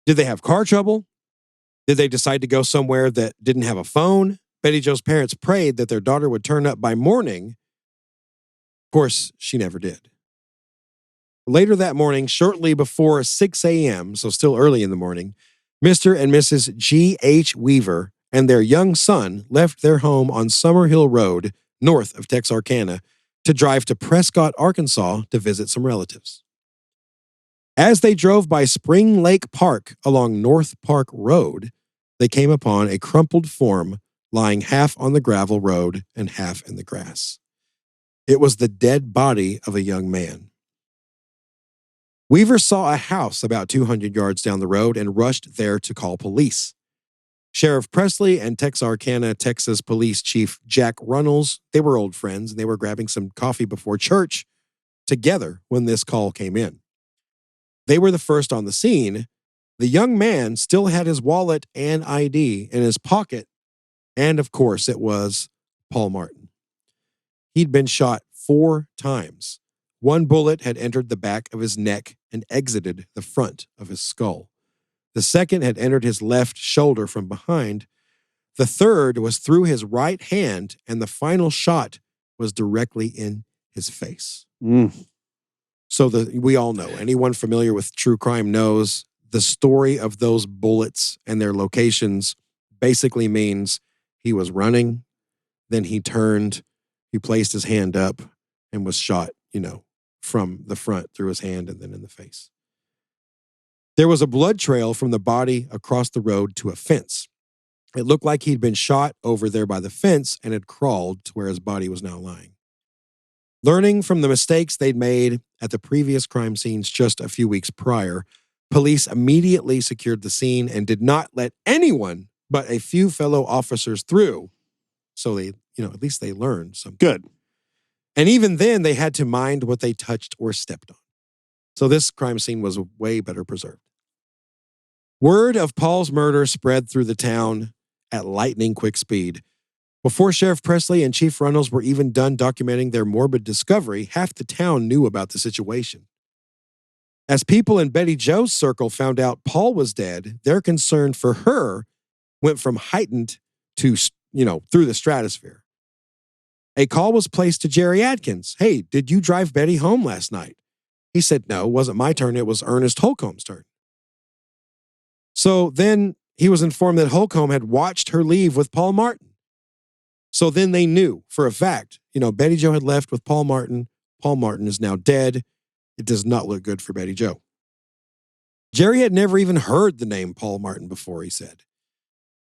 Did they have car trouble? Did they decide to go somewhere that didn't have a phone? Betty Jo's parents prayed that their daughter would turn up by morning. Of course, she never did. Later that morning, shortly before 6 a.m., so still early in the morning, Mr. and Mrs. G.H. Weaver and their young son left their home on Summerhill Road, north of Texarkana, to drive to Prescott, Arkansas to visit some relatives. As they drove by Spring Lake Park along North Park Road, they came upon a crumpled form lying half on the gravel road and half in the grass. It was the dead body of a young man. Weaver saw a house about 200 yards down the road and rushed there to call police. Sheriff Presley and Texarkana, Texas Police Chief Jack Runnels, they were old friends, and they were grabbing some coffee before church together when this call came in. They were the first on the scene. The young man still had his wallet and ID in his pocket, and of course it was Paul Martin. He'd been shot 4 times. One bullet had entered the back of his neck and exited the front of his skull. The second had entered his left shoulder from behind. The third was through his right hand, and the final shot was directly in his face. So we all know, anyone familiar with true crime knows the story of those bullets and their locations basically means he was running, then he turned, he placed his hand up and was shot, from the front through his hand and then in the face. There was a blood trail from the body across the road to a fence. It looked like he'd been shot over there by the fence and had crawled to where his body was now lying. Learning from the mistakes they'd made at the previous crime scenes just a few weeks prior, police immediately secured the scene and did not let anyone but a few fellow officers through. So they, at least they learned something. Good. And even then, they had to mind what they touched or stepped on. So this crime scene was way better preserved. Word of Paul's murder spread through the town at lightning quick speed. Before Sheriff Presley and Chief Runnels were even done documenting their morbid discovery, half the town knew about the situation. As people in Betty Jo's circle found out Paul was dead, their concern for her went from heightened to, through the stratosphere. A call was placed to Jerry Adkins. Hey, did you drive Betty home last night? He said, no, it wasn't my turn. It was Ernest Holcomb's turn. So then he was informed that Holcomb had watched her leave with Paul Martin. So then they knew for a fact, Betty Jo had left with Paul Martin. Paul Martin is now dead. It does not look good for Betty Jo. Jerry had never even heard the name Paul Martin before, he said.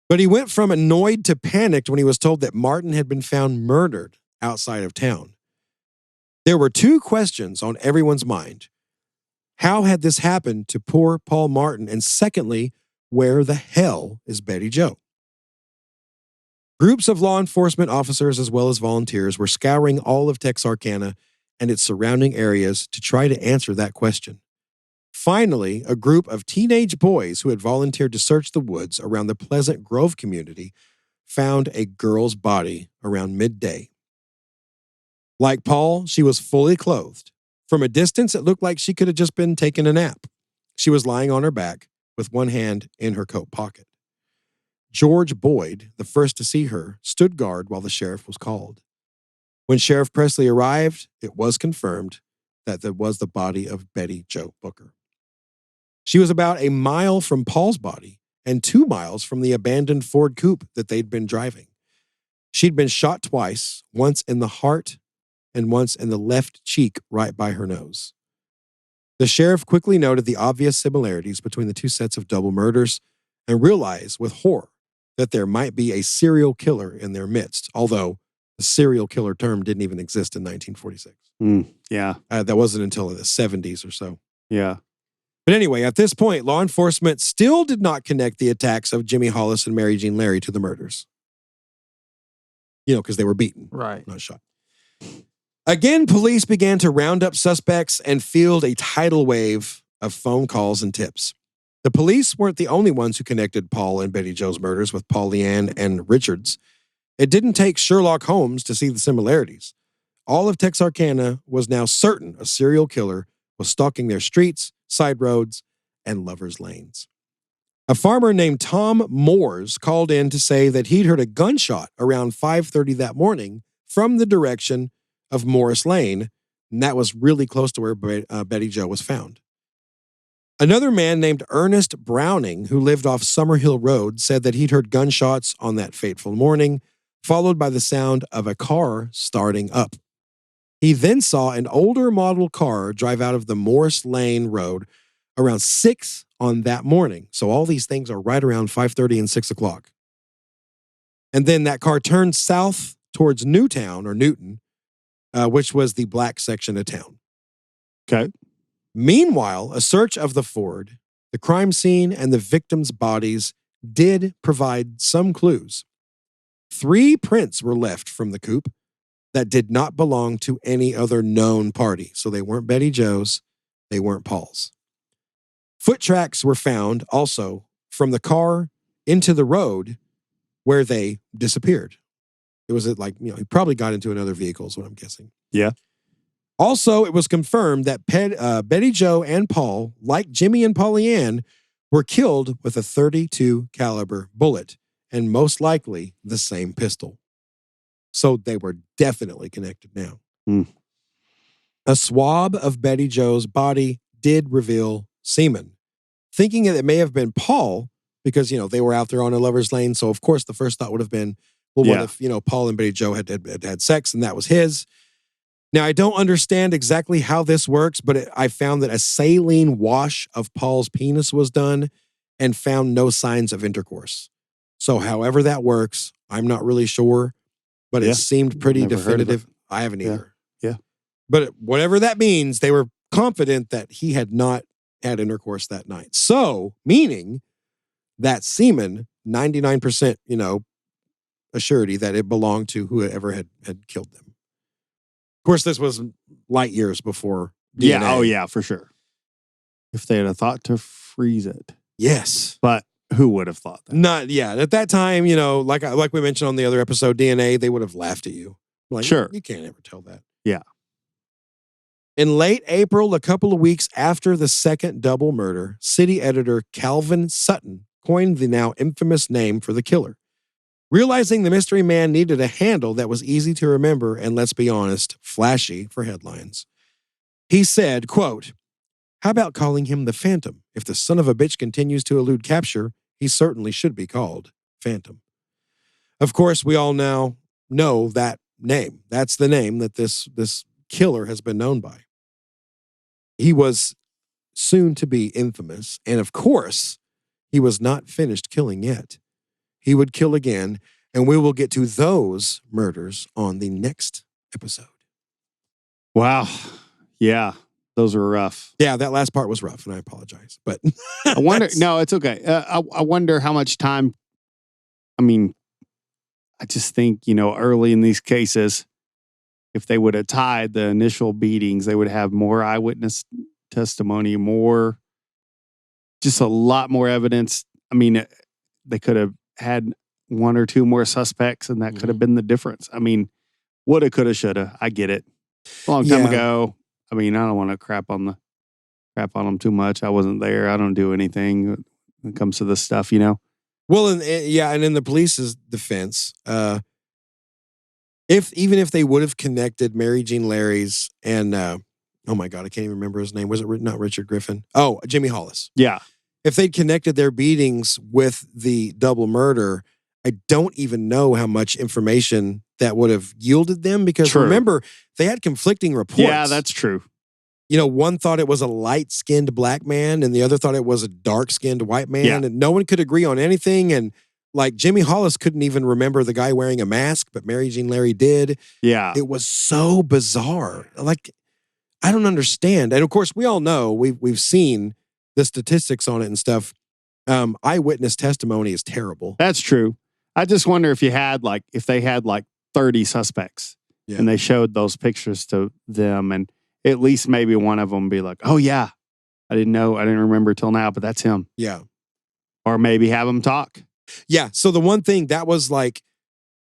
But he went from annoyed to panicked when he was told that Martin had been found murdered outside of town. There were 2 questions on everyone's mind. How had this happened to poor Paul Martin? And secondly, where the hell is Betty Jo? Groups of law enforcement officers as well as volunteers were scouring all of Texarkana and its surrounding areas to try to answer that question. Finally, a group of teenage boys who had volunteered to search the woods around the Pleasant Grove community found a girl's body around midday. Like Paul, she was fully clothed. From a distance, it looked like she could have just been taking a nap. She was lying on her back with one hand in her coat pocket. George Boyd, the first to see her, stood guard while the sheriff was called. When Sheriff Presley arrived, it was confirmed that that was the body of Betty Jo Booker. She was about a mile from Paul's body and 2 miles from the abandoned Ford coupe that they'd been driving. She'd been shot twice, once in the heart and once in the left cheek right by her nose. The sheriff quickly noted the obvious similarities between the two sets of double murders and realized with horror that there might be a serial killer in their midst, although the serial killer term didn't even exist in 1946. Yeah. That wasn't until the 70s or so. Yeah. But anyway, at this point, law enforcement still did not connect the attacks of Jimmy Hollis and Mary Jean Larry to the murders. Because they were beaten, Right. not shot. Again, police began to round up suspects and field a tidal wave of phone calls and tips. The police weren't the only ones who connected Paul and Betty Jo's murders with Paul Leanne and Richards. It didn't take Sherlock Holmes to see the similarities. All of Texarkana was now certain a serial killer was stalking their streets, side roads, and lovers' lanes. A farmer named Tom Moores called in to say that he'd heard a gunshot around 5:30 that morning from the direction of Morris Lane, and that was really close to where Betty Jo was found. Another man named Ernest Browning, who lived off Summerhill Road, said that he'd heard gunshots on that fateful morning, followed by the sound of a car starting up. He then saw an older model car drive out of the Morris Lane Road around 6 on that morning. So all these things are right around 5:30 and 6 o'clock. And then that car turned south towards Newtown or Newton, which was the black section of town. Okay. Meanwhile, a search of the Ford, the crime scene, and the victims' bodies did provide some clues. 3 prints were left from the coupe that did not belong to any other known party. So they weren't Betty Jo's, they weren't Paul's. Foot tracks were found also from the car into the road where they disappeared. It was he probably got into another vehicle is what I'm guessing. Yeah. Also, it was confirmed that Betty Jo and Paul, like Jimmy and Pollyann, were killed with a .32 caliber bullet and most likely the same pistol. So they were definitely connected now. A swab of Betty Jo's body did reveal semen. Thinking that it may have been Paul, because, they were out there on a lover's lane. So, of course, the first thought would have been, well, what if, Paul and Betty Jo had sex and that was his? Now, I don't understand exactly how this works, but I found that a saline wash of Paul's penis was done and found no signs of intercourse. So, however that works, I'm not really sure, but it seemed pretty definitive. I haven't either. Yeah. But whatever that means, they were confident that he had not had intercourse that night. So, meaning that semen, 99%, a surety that it belonged to whoever had killed them. Of course, this was light years before DNA. Yeah. Oh, yeah, for sure. If they had a thought to freeze it. Yes. But who would have thought that? Not, yeah. At that time, like we mentioned on the other episode, DNA, they would have laughed at you. Like, sure. You can't ever tell that. Yeah. In late April, a couple of weeks after the second double murder, city editor Calvin Sutton coined the now infamous name for the killer. Realizing the mystery man needed a handle that was easy to remember and, let's be honest, flashy for headlines. He said, quote, "How about calling him the Phantom? If the son of a bitch continues to elude capture, he certainly should be called Phantom." Of course, we all now know that name. That's the name that this killer has been known by. He was soon to be infamous, and of course, he was not finished killing yet. He would kill again, and we will get to those murders on the next episode. Wow. Yeah. Those were rough. Yeah, that last part was rough, and I apologize. But I wonder, no, it's okay. I wonder how much time, I just think, early in these cases, if they would have tied the initial beatings, they would have more eyewitness testimony, just a lot more evidence. I mean, they could have had one or two more suspects, and that could have been the difference. I mean, woulda, coulda, shoulda. I get it. A long time ago. I mean, I don't want to crap on them too much. I wasn't there. I don't do anything when it comes to this stuff, Well, and in the police's defense, even if they would have connected Mary Jean Larry's and oh my God, I can't even remember his name. Was it not Richard Griffin? Oh, Jimmy Hollis. Yeah. If they'd connected their beatings with the double murder, I don't even know how much information that would have yielded them, because remember, they had conflicting reports. Yeah, that's true. One thought it was a light-skinned black man and the other thought it was a dark-skinned white man, and no one could agree on anything. And like Jimmy Hollis couldn't even remember the guy wearing a mask, but Mary Jean Larry did. Yeah. It was so bizarre. Like, I don't understand. And of course, we all know, we've seen the statistics on it and stuff. Eyewitness testimony is terrible. That's true. I just wonder if they had 30 suspects and they showed those pictures to them, and at least maybe one of them be like, oh yeah, I didn't remember till now, but that's him. Yeah. Or maybe have him talk. Yeah. So the one thing that was like,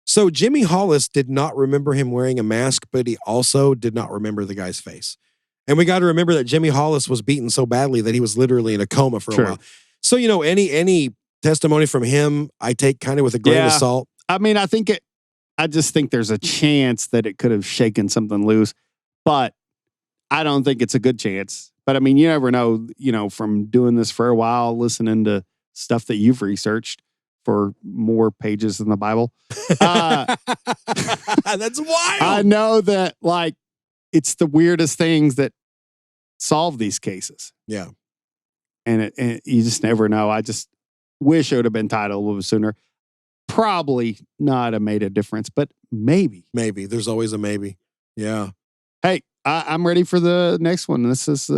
so Jimmy Hollis did not remember him wearing a mask, but he also did not remember the guy's face. And we got to remember that Jimmy Hollis was beaten so badly that he was literally in a coma for a while. So, any testimony from him, I take kind of with a grain of salt. I mean, I just think there's a chance that it could have shaken something loose, but I don't think it's a good chance. But I mean, you never know, from doing this for a while, listening to stuff that you've researched for more pages in the Bible. That's wild. I know that it's the weirdest things that solve these cases. Yeah. And you just never know. I just wish it would have been tied a little bit sooner. Probably not have made a difference, but maybe. Maybe. There's always a maybe. Yeah. Hey, I'm ready for the next one. This is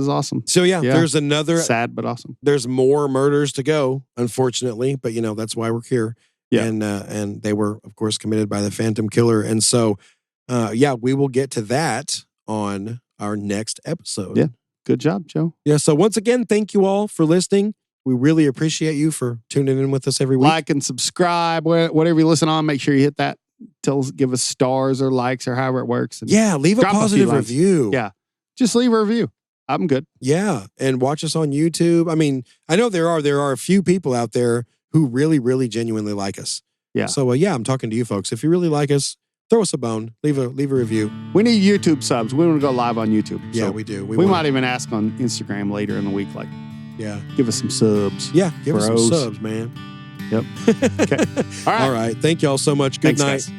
awesome. So there's another sad but awesome. There's more murders to go, unfortunately, but that's why we're here. Yeah. And they were, of course, committed by the Phantom Killer. And so we will get to that on our next episode. Yeah. Good job, Joe. Yeah. So once again, thank you all for listening. We really appreciate you for tuning in with us every week. Like and subscribe, whatever you listen on. Make sure you hit that. Give us stars or likes or however it works. And leave a positive review. Yeah. Just leave a review. I'm good. Yeah. And watch us on YouTube. I mean, I know there are a few people out there who really, really genuinely like us. Yeah. So I'm talking to you folks. If you really like us, throw us a bone. Leave a review. We need YouTube subs. We want to go live on YouTube. Yeah, so we do. We might even ask on Instagram later in the week, give us some subs. Yeah, give us some subs, man. Yep. Okay. All right. Thank y'all so much. Good night. Guys.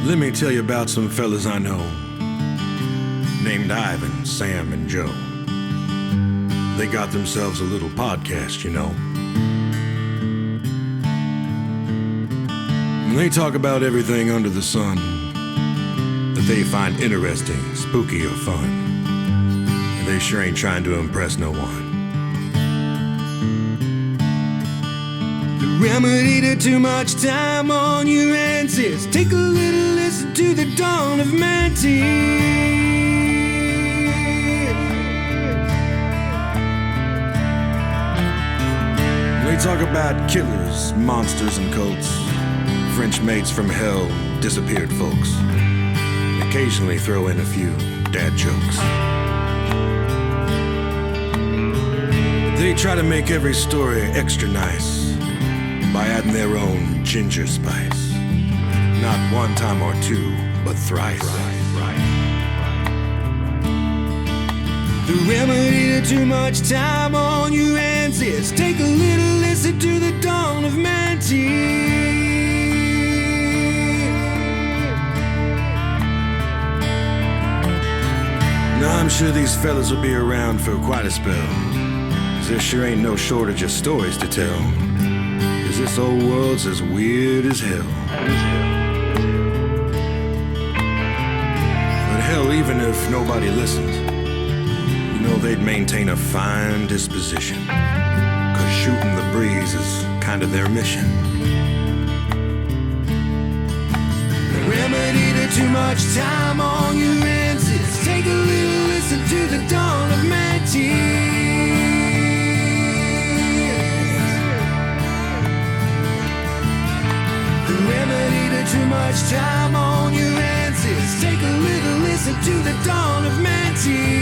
Let me tell you about some fellas I know, named Ivan, Sam, and Joe. They got themselves a little podcast, And they talk about everything under the sun that they find interesting, spooky, or fun. And they sure ain't trying to impress no one. The remedy to too much time on your hands is take a little listen to the dawn of Manti. They talk about killers, monsters, and cults, French mates from hell, disappeared folks. Occasionally throw in a few dad jokes. They try to make every story extra nice by adding their own ginger spice. Not one time or two, but thrice. The remedy to too much time on your hands is take a little listen to the dawn of Manti. Now I'm sure these fellas will be around for quite a spell, 'cause there sure ain't no shortage of stories to tell. 'Cause this old world's as weird as hell. But hell, even if nobody listened, know they'd maintain a fine disposition, 'cause shooting the breeze is kind of their mission. The remedy to too much time on your hands is take a little listen to the dawn of Mantis. The remedy to too much time on your hands is take a little listen to the dawn of Mantis.